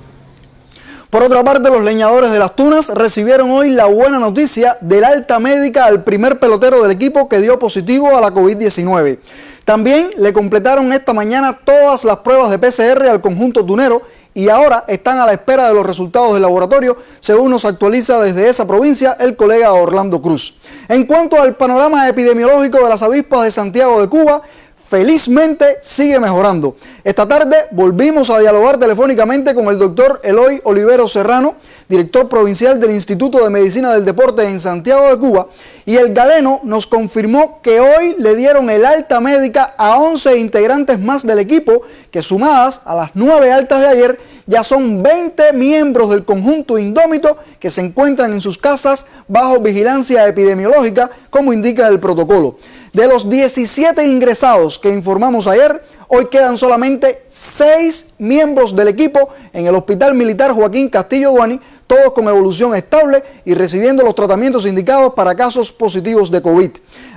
Por otra parte, los leñadores de Las Tunas recibieron hoy la buena noticia del alta médica al primer pelotero del equipo que dio positivo a la COVID-19. También le completaron esta mañana todas las pruebas de PCR al conjunto tunero y ahora están a la espera de los resultados del laboratorio, según nos actualiza desde esa provincia el colega Orlando Cruz. En cuanto al panorama epidemiológico de las avispas de Santiago de Cuba, felizmente sigue mejorando. Esta tarde volvimos a dialogar telefónicamente con el doctor Eloy Olivero Serrano, director provincial del Instituto de Medicina del Deporte en Santiago de Cuba, y el galeno nos confirmó que hoy le dieron el alta médica a 11 integrantes más del equipo, que sumadas a las 9 altas de ayer, ya son 20 miembros del conjunto indómito que se encuentran en sus casas bajo vigilancia epidemiológica, como indica el protocolo. De los 17 ingresados que informamos ayer, hoy quedan solamente 6 miembros del equipo en el Hospital Militar Joaquín Castillo Duani, todos con evolución estable y recibiendo los tratamientos indicados para casos positivos de COVID.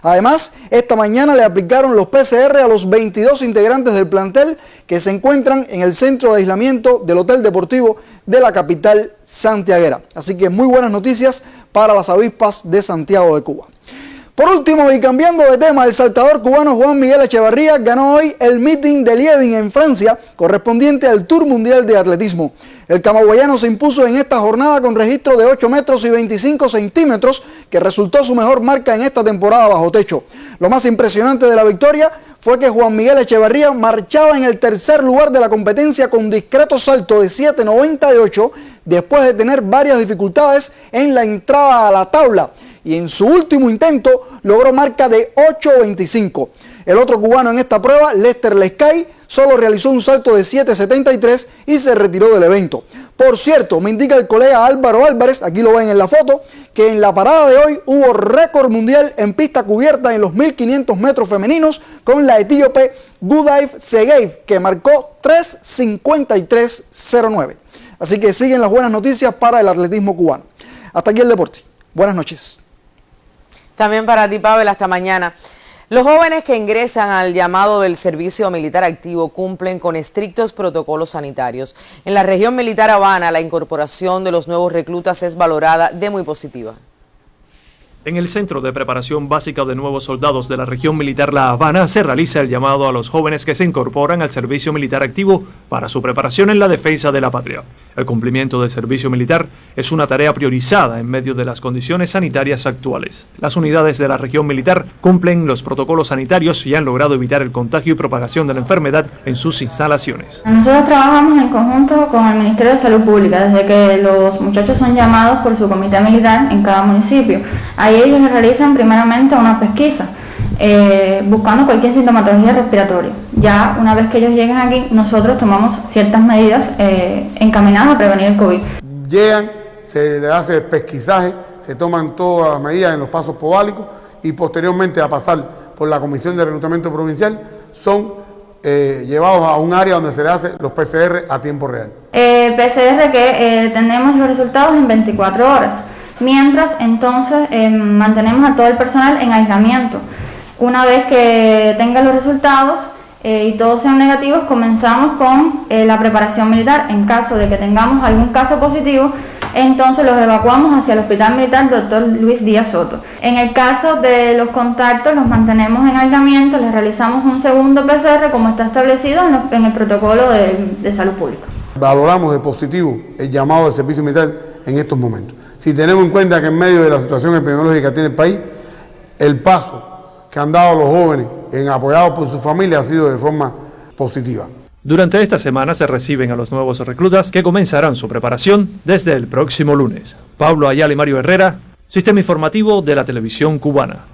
Además, esta mañana le aplicaron los PCR a los 22 integrantes del plantel que se encuentran en el centro de aislamiento del Hotel Deportivo de la capital santiaguera. Así que muy buenas noticias para las avispas de Santiago de Cuba. Por último, y cambiando de tema, el saltador cubano Juan Miguel Echevarría ganó hoy el meeting de Lievin en Francia, correspondiente al Tour Mundial de Atletismo. El camagüeyano se impuso en esta jornada con registro de 8 metros y 25 centímetros, que resultó su mejor marca en esta temporada bajo techo. Lo más impresionante de la victoria fue que Juan Miguel Echevarría marchaba en el tercer lugar de la competencia con discreto salto de 7.98, después de tener varias dificultades en la entrada a la tabla. Y en su último intento logró marca de 8.25. El otro cubano en esta prueba, Lester Lescay, solo realizó un salto de 7.73 y se retiró del evento. Por cierto, me indica el colega Álvaro Álvarez, aquí lo ven en la foto, que en la parada de hoy hubo récord mundial en pista cubierta en los 1.500 metros femeninos con la etíope Gudaif Segeif, que marcó 3.53.09. Así que siguen las buenas noticias para el atletismo cubano. Hasta aquí el deporte. Buenas noches. También para ti, Pavel, hasta mañana. Los jóvenes que ingresan al llamado del servicio militar activo cumplen con estrictos protocolos sanitarios. En la región militar Habana, la incorporación de los nuevos reclutas es valorada de muy positiva. En el Centro de Preparación Básica de Nuevos Soldados de la Región Militar La Habana se realiza el llamado a los jóvenes que se incorporan al servicio militar activo para su preparación en la defensa de la patria. El cumplimiento del servicio militar es una tarea priorizada en medio de las condiciones sanitarias actuales. Las unidades de la región militar cumplen los protocolos sanitarios y han logrado evitar el contagio y propagación de la enfermedad en sus instalaciones. Nosotros trabajamos en conjunto con el Ministerio de Salud Pública desde que los muchachos son llamados por su comité militar en cada municipio. Ahí ellos realizan primeramente una pesquisa buscando cualquier sintomatología respiratoria. Ya una vez que ellos llegan aquí, nosotros tomamos ciertas medidas encaminadas a prevenir el COVID. Llegan, se les hace pesquisaje, se toman todas las medidas en los pasos podálicos y posteriormente a pasar por la Comisión de Reclutamiento Provincial son llevados a un área donde se les hace los PCR a tiempo real. PCR que tenemos los resultados en 24 horas. Mientras, entonces, mantenemos a todo el personal en aislamiento. Una vez que tengan los resultados y todos sean negativos, comenzamos con la preparación militar. En caso de que tengamos algún caso positivo, entonces los evacuamos hacia el Hospital Militar Dr. Luis Díaz Soto. En el caso de los contactos, los mantenemos en aislamiento, les realizamos un segundo PCR como está establecido en el protocolo de salud pública. Valoramos de positivo el llamado del servicio militar en estos momentos. Si tenemos en cuenta que en medio de la situación epidemiológica que tiene el país, el paso que han dado los jóvenes apoyados por su familia ha sido de forma positiva. Durante esta semana se reciben a los nuevos reclutas que comenzarán su preparación desde el próximo lunes. Pablo Ayala y Mario Herrera, Sistema Informativo de la Televisión Cubana.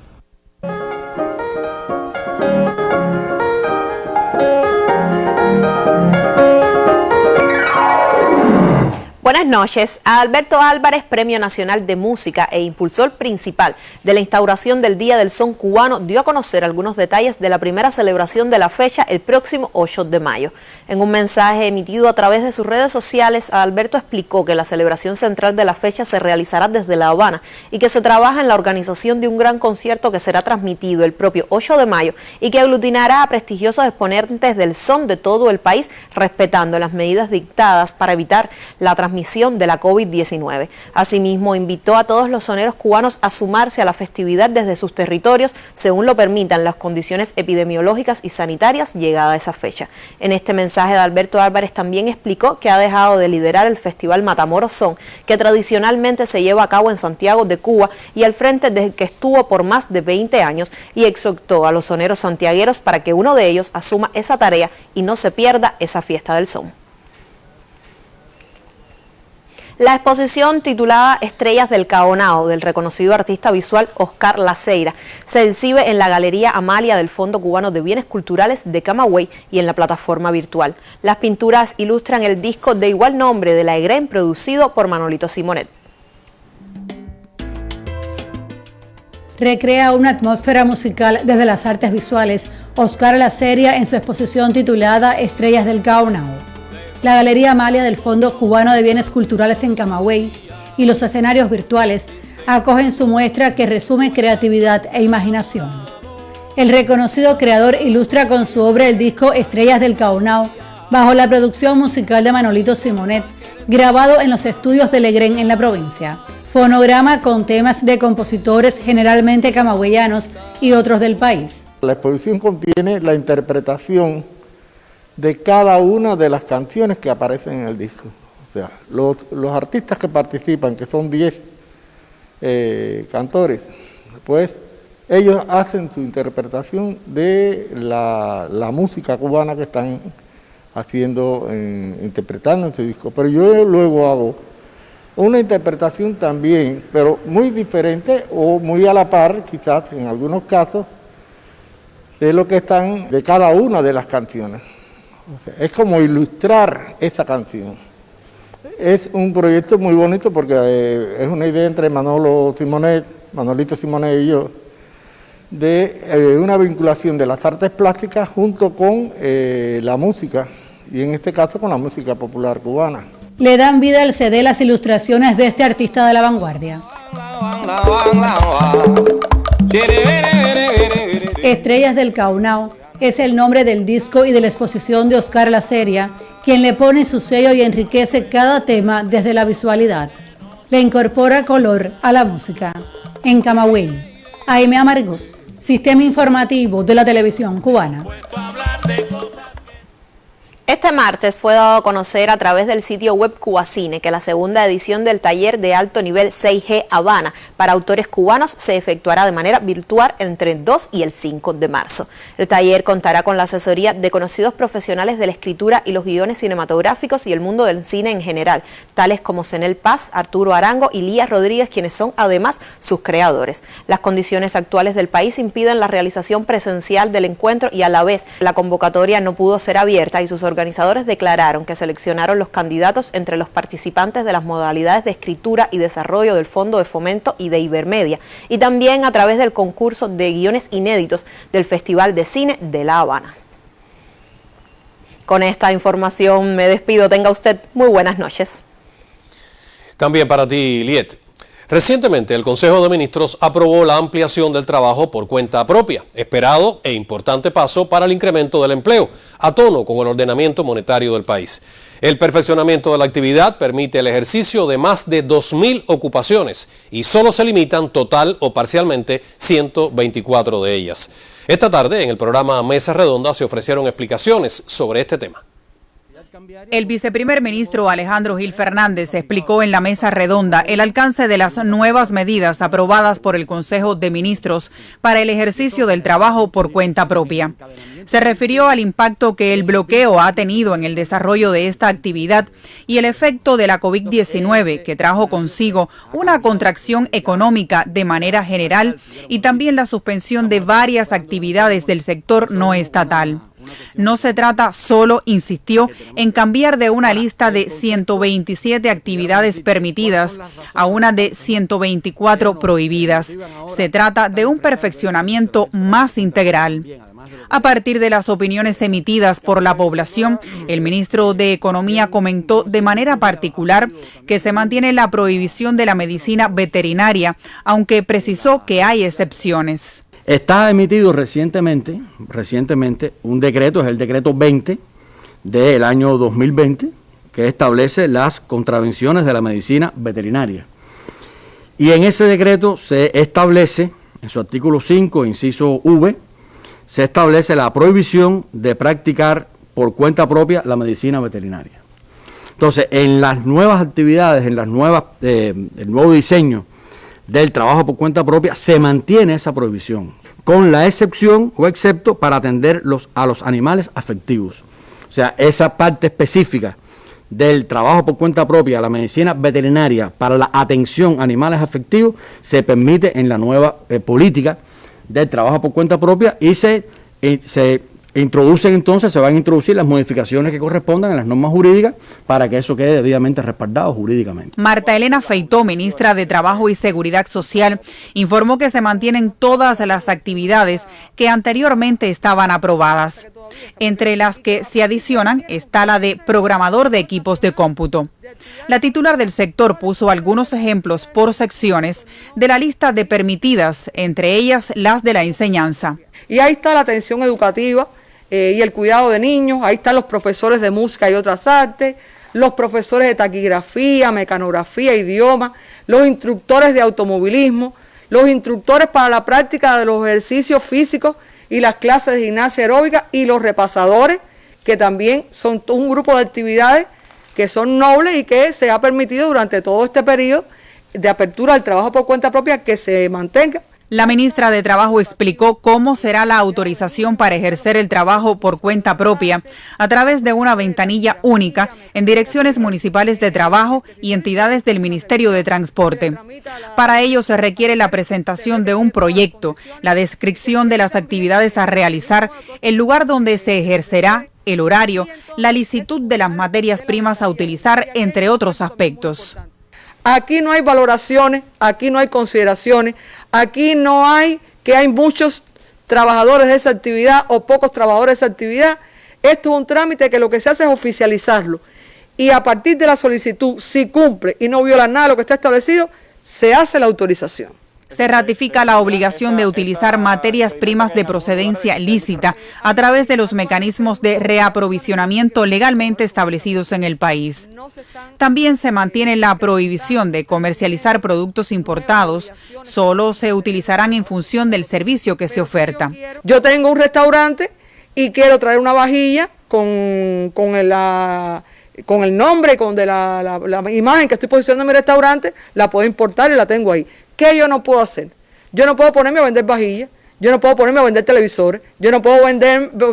Buenas noches. Alberto Álvarez, Premio Nacional de Música e impulsor principal de la instauración del Día del Son Cubano, dio a conocer algunos detalles de la primera celebración de la fecha el próximo 8 de mayo. En un mensaje emitido a través de sus redes sociales, Alberto explicó que la celebración central de la fecha se realizará desde La Habana y que se trabaja en la organización de un gran concierto que será transmitido el propio 8 de mayo y que aglutinará a prestigiosos exponentes del son de todo el país, respetando las medidas dictadas para evitar la transmisión de la COVID-19. Asimismo, invitó a todos los soneros cubanos a sumarse a la festividad desde sus territorios, según lo permitan las condiciones epidemiológicas y sanitarias llegada a esa fecha. En este mensaje de Alberto Álvarez también explicó que ha dejado de liderar el Festival Matamoros Son, que tradicionalmente se lleva a cabo en Santiago de Cuba y al frente desde que estuvo por más de 20 años, y exhortó a los soneros santiagueros para que uno de ellos asuma esa tarea y no se pierda esa fiesta del son. La exposición titulada Estrellas del Caonao del reconocido artista visual Oscar Laceira se exhibe en la Galería Amalia del Fondo Cubano de Bienes Culturales de Camagüey y en la plataforma virtual. Las pinturas ilustran el disco de igual nombre de la EGREN producido por Manolito Simonet. Recrea una atmósfera musical desde las artes visuales Oscar Laceira en su exposición titulada Estrellas del Caonao. La Galería Amalia del Fondo Cubano de Bienes Culturales en Camagüey y los escenarios virtuales acogen su muestra que resume creatividad e imaginación. El reconocido creador ilustra con su obra el disco Estrellas del Caonao bajo la producción musical de Manolito Simonet, grabado en los estudios de Legren en la provincia. Fonograma con temas de compositores generalmente camagüeyanos y otros del país. La exposición contiene la interpretación de cada una de las canciones que aparecen en el disco. O sea, los artistas que participan, que son 10 cantores, pues ellos hacen su interpretación de la música cubana que están haciendo, interpretando en su disco. Pero yo luego hago una interpretación también, pero muy diferente o muy a la par, quizás en algunos casos, de lo que están de cada una de las canciones. O sea, es como ilustrar esa canción. Es un proyecto muy bonito porque es una idea entre Manolito Simonet y yo, de una vinculación de las artes plásticas junto con la música, y en este caso con la música popular cubana. Le dan vida al CD las ilustraciones de este artista de la vanguardia. Estrellas del Caonao es el nombre del disco y de la exposición de Oscar Laceira, quien le pone su sello y enriquece cada tema desde la visualidad. Le incorpora color a la música. en Camagüey. Aimea Amargós, Sistema Informativo de la Televisión Cubana. Este martes fue dado a conocer a través del sitio web Cubacine que la segunda edición del taller de alto nivel 6G Habana para autores cubanos se efectuará de manera virtual entre el 2 y el 5 de marzo. El taller contará con la asesoría de conocidos profesionales de la escritura y los guiones cinematográficos y el mundo del cine en general, tales como Zenel Paz, Arturo Arango y Lía Rodríguez, quienes son además sus creadores. Las condiciones actuales del país impiden la realización presencial del encuentro y a la vez la convocatoria no pudo ser abierta y sus organizadores declararon que seleccionaron los candidatos entre los participantes de las modalidades de escritura y desarrollo del Fondo de Fomento y de Ibermedia, y también a través del concurso de guiones inéditos del Festival de Cine de La Habana. Con esta información me despido. Tenga usted muy buenas noches. También para ti, Liet. Recientemente el Consejo de Ministros aprobó la ampliación del trabajo por cuenta propia, esperado e importante paso para el incremento del empleo, a tono con el ordenamiento monetario del país. El perfeccionamiento de la actividad permite el ejercicio de más de 2.000 ocupaciones y solo se limitan total o parcialmente 124 de ellas. Esta tarde en el programa Mesa Redonda se ofrecieron explicaciones sobre este tema. El viceprimer ministro Alejandro Gil Fernández explicó en la mesa redonda el alcance de las nuevas medidas aprobadas por el Consejo de Ministros para el ejercicio del trabajo por cuenta propia. Se refirió al impacto que el bloqueo ha tenido en el desarrollo de esta actividad y el efecto de la COVID-19 que trajo consigo una contracción económica de manera general y también la suspensión de varias actividades del sector no estatal. No se trata solo, insistió, en cambiar de una lista de 127 actividades permitidas a una de 124 prohibidas. Se trata de un perfeccionamiento más integral. A partir de las opiniones emitidas por la población, el ministro de Economía comentó de manera particular que se mantiene la prohibición de la medicina veterinaria, aunque precisó que hay excepciones. Está emitido recientemente un decreto, es el decreto 20 del año 2020, que establece las contravenciones de la medicina veterinaria. Y en ese decreto se establece, en su artículo 5, inciso V, se establece la prohibición de practicar por cuenta propia la medicina veterinaria. Entonces, en las nuevas actividades, el nuevo diseño del trabajo por cuenta propia, se mantiene esa prohibición, con la excepción o excepto para atender a los animales afectivos. O sea, esa parte específica del trabajo por cuenta propia, la medicina veterinaria para la atención a animales afectivos, se permite en la nueva política del trabajo por cuenta propia y se introducen entonces, se van a introducir las modificaciones que correspondan en las normas jurídicas para que eso quede debidamente respaldado jurídicamente. Marta Elena Feitó, ministra de Trabajo y Seguridad Social, informó que se mantienen todas las actividades que anteriormente estaban aprobadas. Entre las que se adicionan está la de programador de equipos de cómputo. La titular del sector puso algunos ejemplos por secciones de la lista de permitidas, entre ellas las de la enseñanza. Y ahí está la atención educativa y el cuidado de niños, ahí están los profesores de música y otras artes, los profesores de taquigrafía, mecanografía, idioma, los instructores de automovilismo, los instructores para la práctica de los ejercicios físicos y las clases de gimnasia aeróbica y los repasadores, que también son un grupo de actividades que son nobles y que se ha permitido durante todo este periodo de apertura al trabajo por cuenta propia que se mantenga. La ministra de Trabajo explicó cómo será la autorización para ejercer el trabajo por cuenta propia a través de una ventanilla única en direcciones municipales de trabajo y entidades del Ministerio de Transporte. Para ello se requiere la presentación de un proyecto, la descripción de las actividades a realizar, el lugar donde se ejercerá, el horario, la licitud de las materias primas a utilizar, entre otros aspectos. Aquí no hay valoraciones, aquí no hay consideraciones, aquí no hay que hay muchos trabajadores de esa actividad o pocos trabajadores de esa actividad. Esto es un trámite que lo que se hace es oficializarlo. Y a partir de la solicitud, si cumple y no viola nada de lo que está establecido, se hace la autorización. Se ratifica la obligación de utilizar materias primas de procedencia lícita a través de los mecanismos de reaprovisionamiento legalmente establecidos en el país. También se mantiene la prohibición de comercializar productos importados, solo se utilizarán en función del servicio que se oferta. Yo tengo un restaurante y quiero traer una vajilla con el nombre, de la imagen que estoy posicionando en mi restaurante, la puedo importar y la tengo ahí. ¿Qué yo no puedo hacer? Yo no puedo ponerme a vender vajillas, yo no puedo ponerme a vender televisores, yo no puedo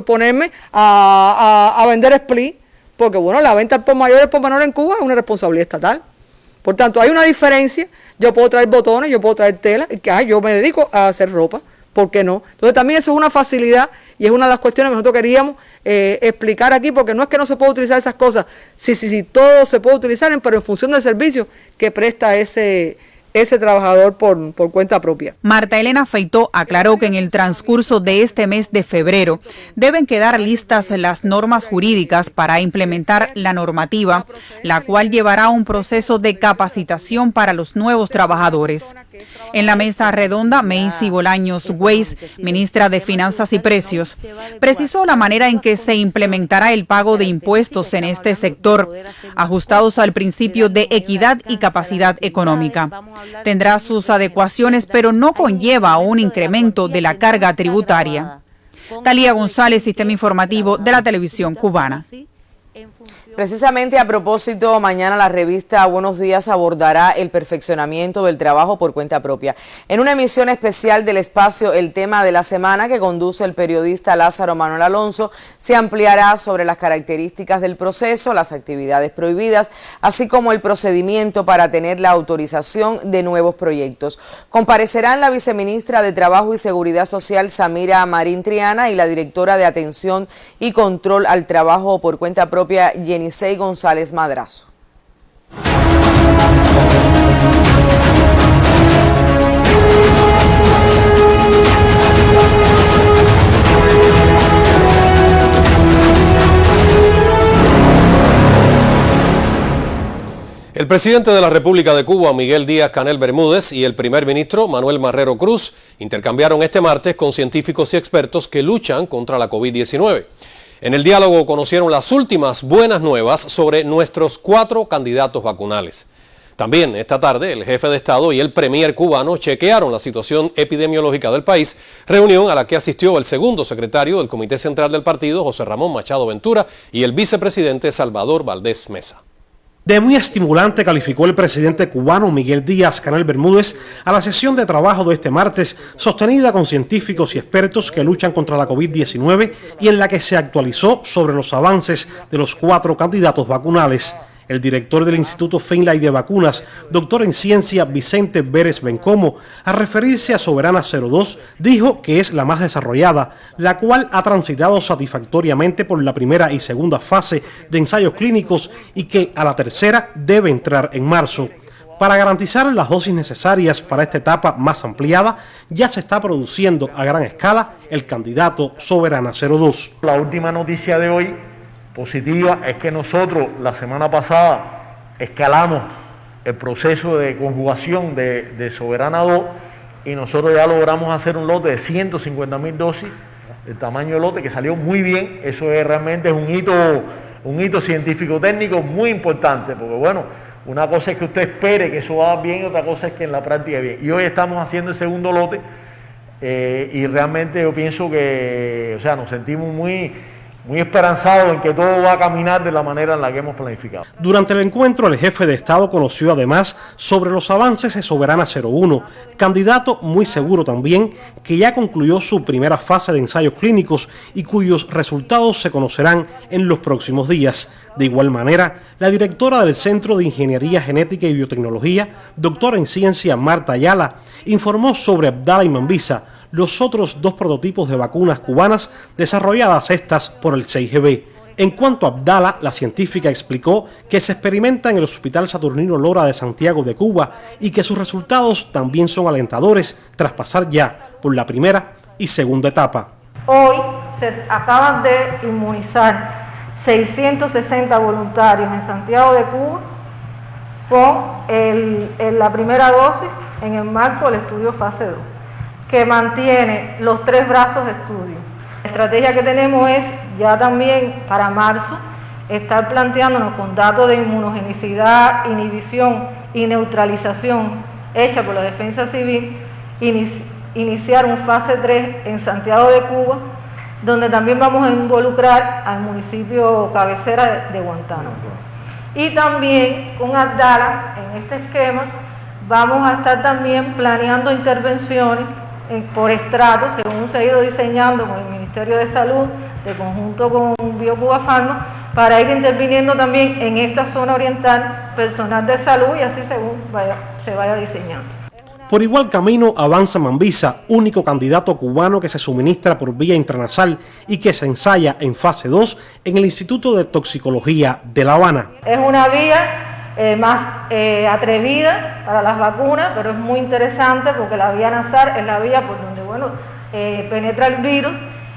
ponerme a vender split, porque bueno, la venta al por mayor y al por menor en Cuba es una responsabilidad estatal. Por tanto, hay una diferencia. Yo puedo traer botones, yo puedo traer tela, y que yo me dedico a hacer ropa, ¿por qué no? Entonces también eso es una facilidad y es una de las cuestiones que nosotros queríamos explicar aquí, porque no es que no se pueda utilizar esas cosas, sí, todo se puede utilizar, pero en función del servicio que presta ese trabajador por cuenta propia. Marta Elena Feitó aclaró que en el transcurso de este mes de febrero deben quedar listas las normas jurídicas para implementar la normativa, la cual llevará a un proceso de capacitación para los nuevos trabajadores. En la mesa redonda, Macy Bolaños Weiss, ministra de Finanzas y Precios, precisó la manera en que se implementará el pago de impuestos en este sector, ajustados al principio de equidad y capacidad económica. Tendrá sus adecuaciones, pero no conlleva un incremento de la carga tributaria. Talía González, Sistema Informativo de la Televisión Cubana. Precisamente a propósito, mañana la revista Buenos Días abordará el perfeccionamiento del trabajo por cuenta propia. En una emisión especial del espacio El Tema de la Semana que conduce el periodista Lázaro Manuel Alonso, se ampliará sobre las características del proceso, las actividades prohibidas, así como el procedimiento para tener la autorización de nuevos proyectos. Comparecerán la viceministra de Trabajo y Seguridad Social, Samira Marín Triana, y la directora de Atención y Control al Trabajo por cuenta propia, Yenisei González Madrazo. El presidente de la República de Cuba, Miguel Díaz-Canel Bermúdez, y el primer ministro, Manuel Marrero Cruz, intercambiaron este martes con científicos y expertos que luchan contra la COVID-19. En el diálogo conocieron las últimas buenas nuevas sobre nuestros 4 candidatos vacunales. También esta tarde el jefe de Estado y el premier cubano chequearon la situación epidemiológica del país, reunión a la que asistió el segundo secretario del Comité Central del Partido, José Ramón Machado Ventura, y el vicepresidente Salvador Valdés Mesa. De muy estimulante calificó el presidente cubano Miguel Díaz-Canel Bermúdez a la sesión de trabajo de este martes, sostenida con científicos y expertos que luchan contra la COVID-19 y en la que se actualizó sobre los avances de los 4 candidatos vacunales. El director del Instituto Finlay de Vacunas, doctor en ciencia Vicente Vélez Bencomo, al referirse a Soberana 02, dijo que es la más desarrollada, la cual ha transitado satisfactoriamente por la primera y segunda fase de ensayos clínicos y que a la tercera debe entrar en marzo. Para garantizar las dosis necesarias para esta etapa más ampliada, ya se está produciendo a gran escala el candidato Soberana 02. La última noticia de hoy positiva es que nosotros la semana pasada escalamos el proceso de conjugación de Soberana 2 y nosotros ya logramos hacer un lote de 150.000 dosis, el tamaño del lote que salió muy bien. Eso es realmente un hito científico-técnico muy importante, porque bueno, una cosa es que usted espere que eso va bien y otra cosa es que en la práctica bien. Y hoy estamos haciendo el segundo lote y realmente yo pienso que, nos sentimos muy esperanzados en que todo va a caminar de la manera en la que hemos planificado. Durante el encuentro, el jefe de Estado conoció además sobre los avances de Soberana 01, candidato muy seguro también, que ya concluyó su primera fase de ensayos clínicos y cuyos resultados se conocerán en los próximos días. De igual manera, la directora del Centro de Ingeniería Genética y Biotecnología, doctora en ciencia Marta Ayala, informó sobre Abdala y Mambisa, los otros 2 prototipos de vacunas cubanas desarrolladas estas por el CIGB. En cuanto a Abdala, la científica explicó que se experimenta en el Hospital Saturnino Lora de Santiago de Cuba y que sus resultados también son alentadores tras pasar ya por la primera y segunda etapa. Hoy se acaban de inmunizar 660 voluntarios en Santiago de Cuba con la primera dosis en el marco del estudio fase 2, que mantiene los 3 brazos de estudio. La estrategia que tenemos es ya también para marzo estar planteándonos con datos de inmunogenicidad, inhibición y neutralización hecha por la Defensa Civil, iniciar un fase 3 en Santiago de Cuba, donde también vamos a involucrar al municipio cabecera de Guantánamo. Y también con Abdala, en este esquema, vamos a estar también planeando intervenciones por estratos, según se ha ido diseñando con el Ministerio de Salud, de conjunto con BioCuba Pharma, para ir interviniendo también en esta zona oriental personal de salud y así según se vaya diseñando. Por igual camino avanza Mambisa, único candidato cubano que se suministra por vía intranasal y que se ensaya en fase 2 en el Instituto de Toxicología de La Habana. Es una vía más atrevida para las vacunas, pero es muy interesante porque la vía nasal es la vía por donde penetra el virus,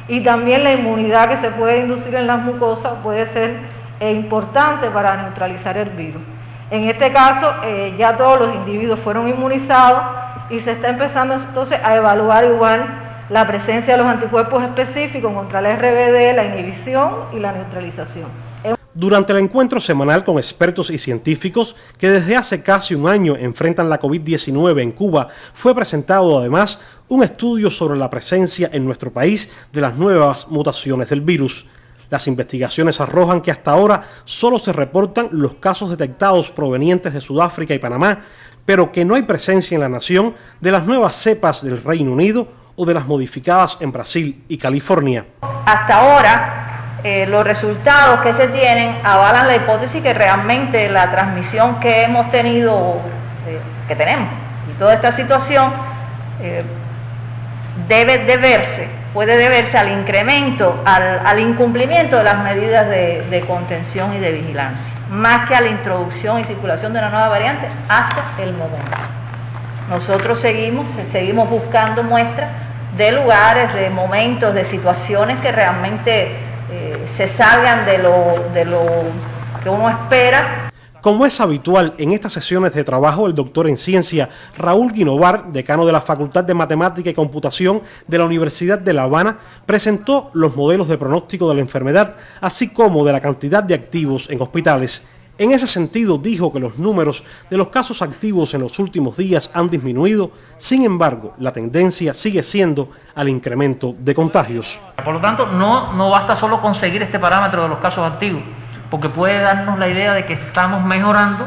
y también la inmunidad que se puede inducir en las mucosas puede ser importante para neutralizar el virus. En este caso ya todos los individuos fueron inmunizados y se está empezando entonces a evaluar igual la presencia de los anticuerpos específicos contra el RBD, la inhibición y la neutralización. Durante el encuentro semanal con expertos y científicos que desde hace casi un año enfrentan la COVID-19 en Cuba, fue presentado además un estudio sobre la presencia en nuestro país de las nuevas mutaciones del virus. Las investigaciones arrojan que hasta ahora solo se reportan los casos detectados provenientes de Sudáfrica y Panamá, pero que no hay presencia en la nación de las nuevas cepas del Reino Unido o de las modificadas en Brasil y California. Hasta ahora, los resultados que se tienen avalan la hipótesis que realmente la transmisión que hemos tenido, que tenemos, y toda esta situación puede deberse al incremento, al incumplimiento de las medidas de contención y de vigilancia, más que a la introducción y circulación de una nueva variante hasta el momento. Nosotros seguimos buscando muestras de lugares, de momentos, de situaciones que realmente se salgan de lo que uno espera. Como es habitual en estas sesiones de trabajo, el doctor en ciencia Raúl Guinovar, decano de la Facultad de Matemática y Computación de la Universidad de La Habana, presentó los modelos de pronóstico de la enfermedad, así como de la cantidad de activos en hospitales. En ese sentido, dijo que los números de los casos activos en los últimos días han disminuido, sin embargo, la tendencia sigue siendo al incremento de contagios. Por lo tanto, no basta solo conseguir este parámetro de los casos activos, porque puede darnos la idea de que estamos mejorando,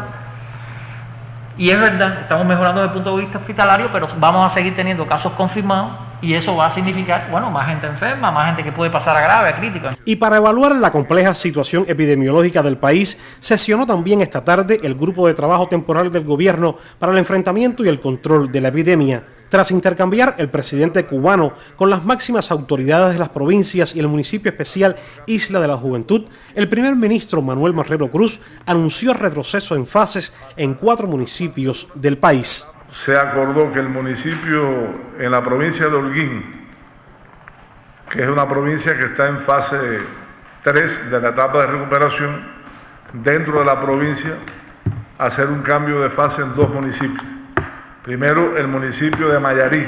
y es verdad, estamos mejorando desde el punto de vista hospitalario, pero vamos a seguir teniendo casos confirmados, y eso va a significar, bueno, más gente enferma, más gente que puede pasar a grave, a crítica. Y para evaluar la compleja situación epidemiológica del país, sesionó también esta tarde el Grupo de Trabajo Temporal del Gobierno para el enfrentamiento y el control de la epidemia. Tras intercambiar el presidente cubano con las máximas autoridades de las provincias y el municipio especial Isla de la Juventud, el primer ministro Manuel Marrero Cruz anunció retroceso en fases en 4 municipios del país. Se acordó que el municipio en la provincia de Holguín, que es una provincia que está en fase 3 de la etapa de recuperación, dentro de la provincia, hacer un cambio de fase en 2 municipios. Primero, el municipio de Mayarí,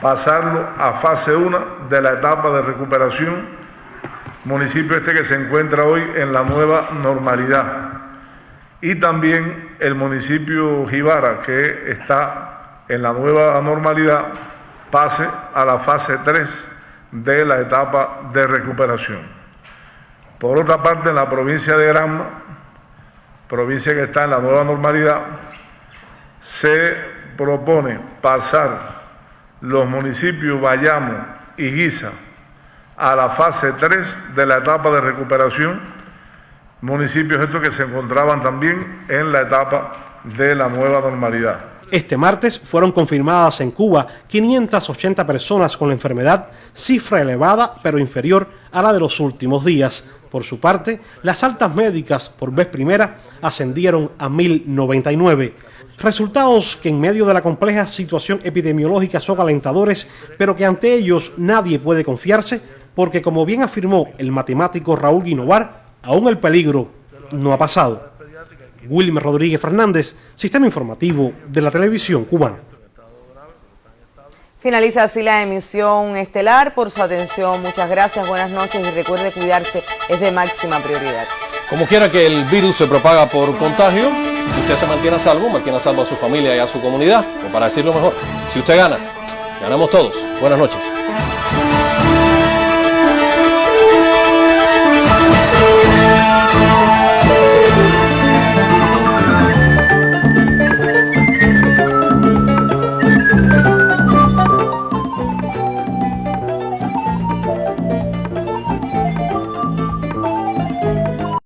pasarlo a fase 1 de la etapa de recuperación, municipio este que se encuentra hoy en la nueva normalidad. Y también el municipio Jibara, que está en la nueva normalidad, pase a la fase 3 de la etapa de recuperación. Por otra parte, en la provincia de Granma, provincia que está en la nueva normalidad, se propone pasar los municipios Bayamo y Guisa a la fase 3 de la etapa de recuperación, municipios estos que se encontraban también en la etapa de la nueva normalidad. Este martes fueron confirmadas en Cuba 580 personas con la enfermedad, cifra elevada pero inferior a la de los últimos días. Por su parte, las altas médicas por vez primera ascendieron a 1.099. Resultados que en medio de la compleja situación epidemiológica son alentadores, pero que ante ellos nadie puede confiarse, porque como bien afirmó el matemático Raúl Guinovar, aún el peligro no ha pasado. Wilmer Rodríguez Fernández, Sistema Informativo de la Televisión Cubana. Finaliza así la emisión estelar. Por su atención, muchas gracias, buenas noches y recuerde cuidarse, es de máxima prioridad. Como quiera que el virus se propaga por contagio, si usted se mantiene a salvo, mantiene a salvo a su familia y a su comunidad. O para decirlo mejor, si usted gana, ganamos todos. Buenas noches.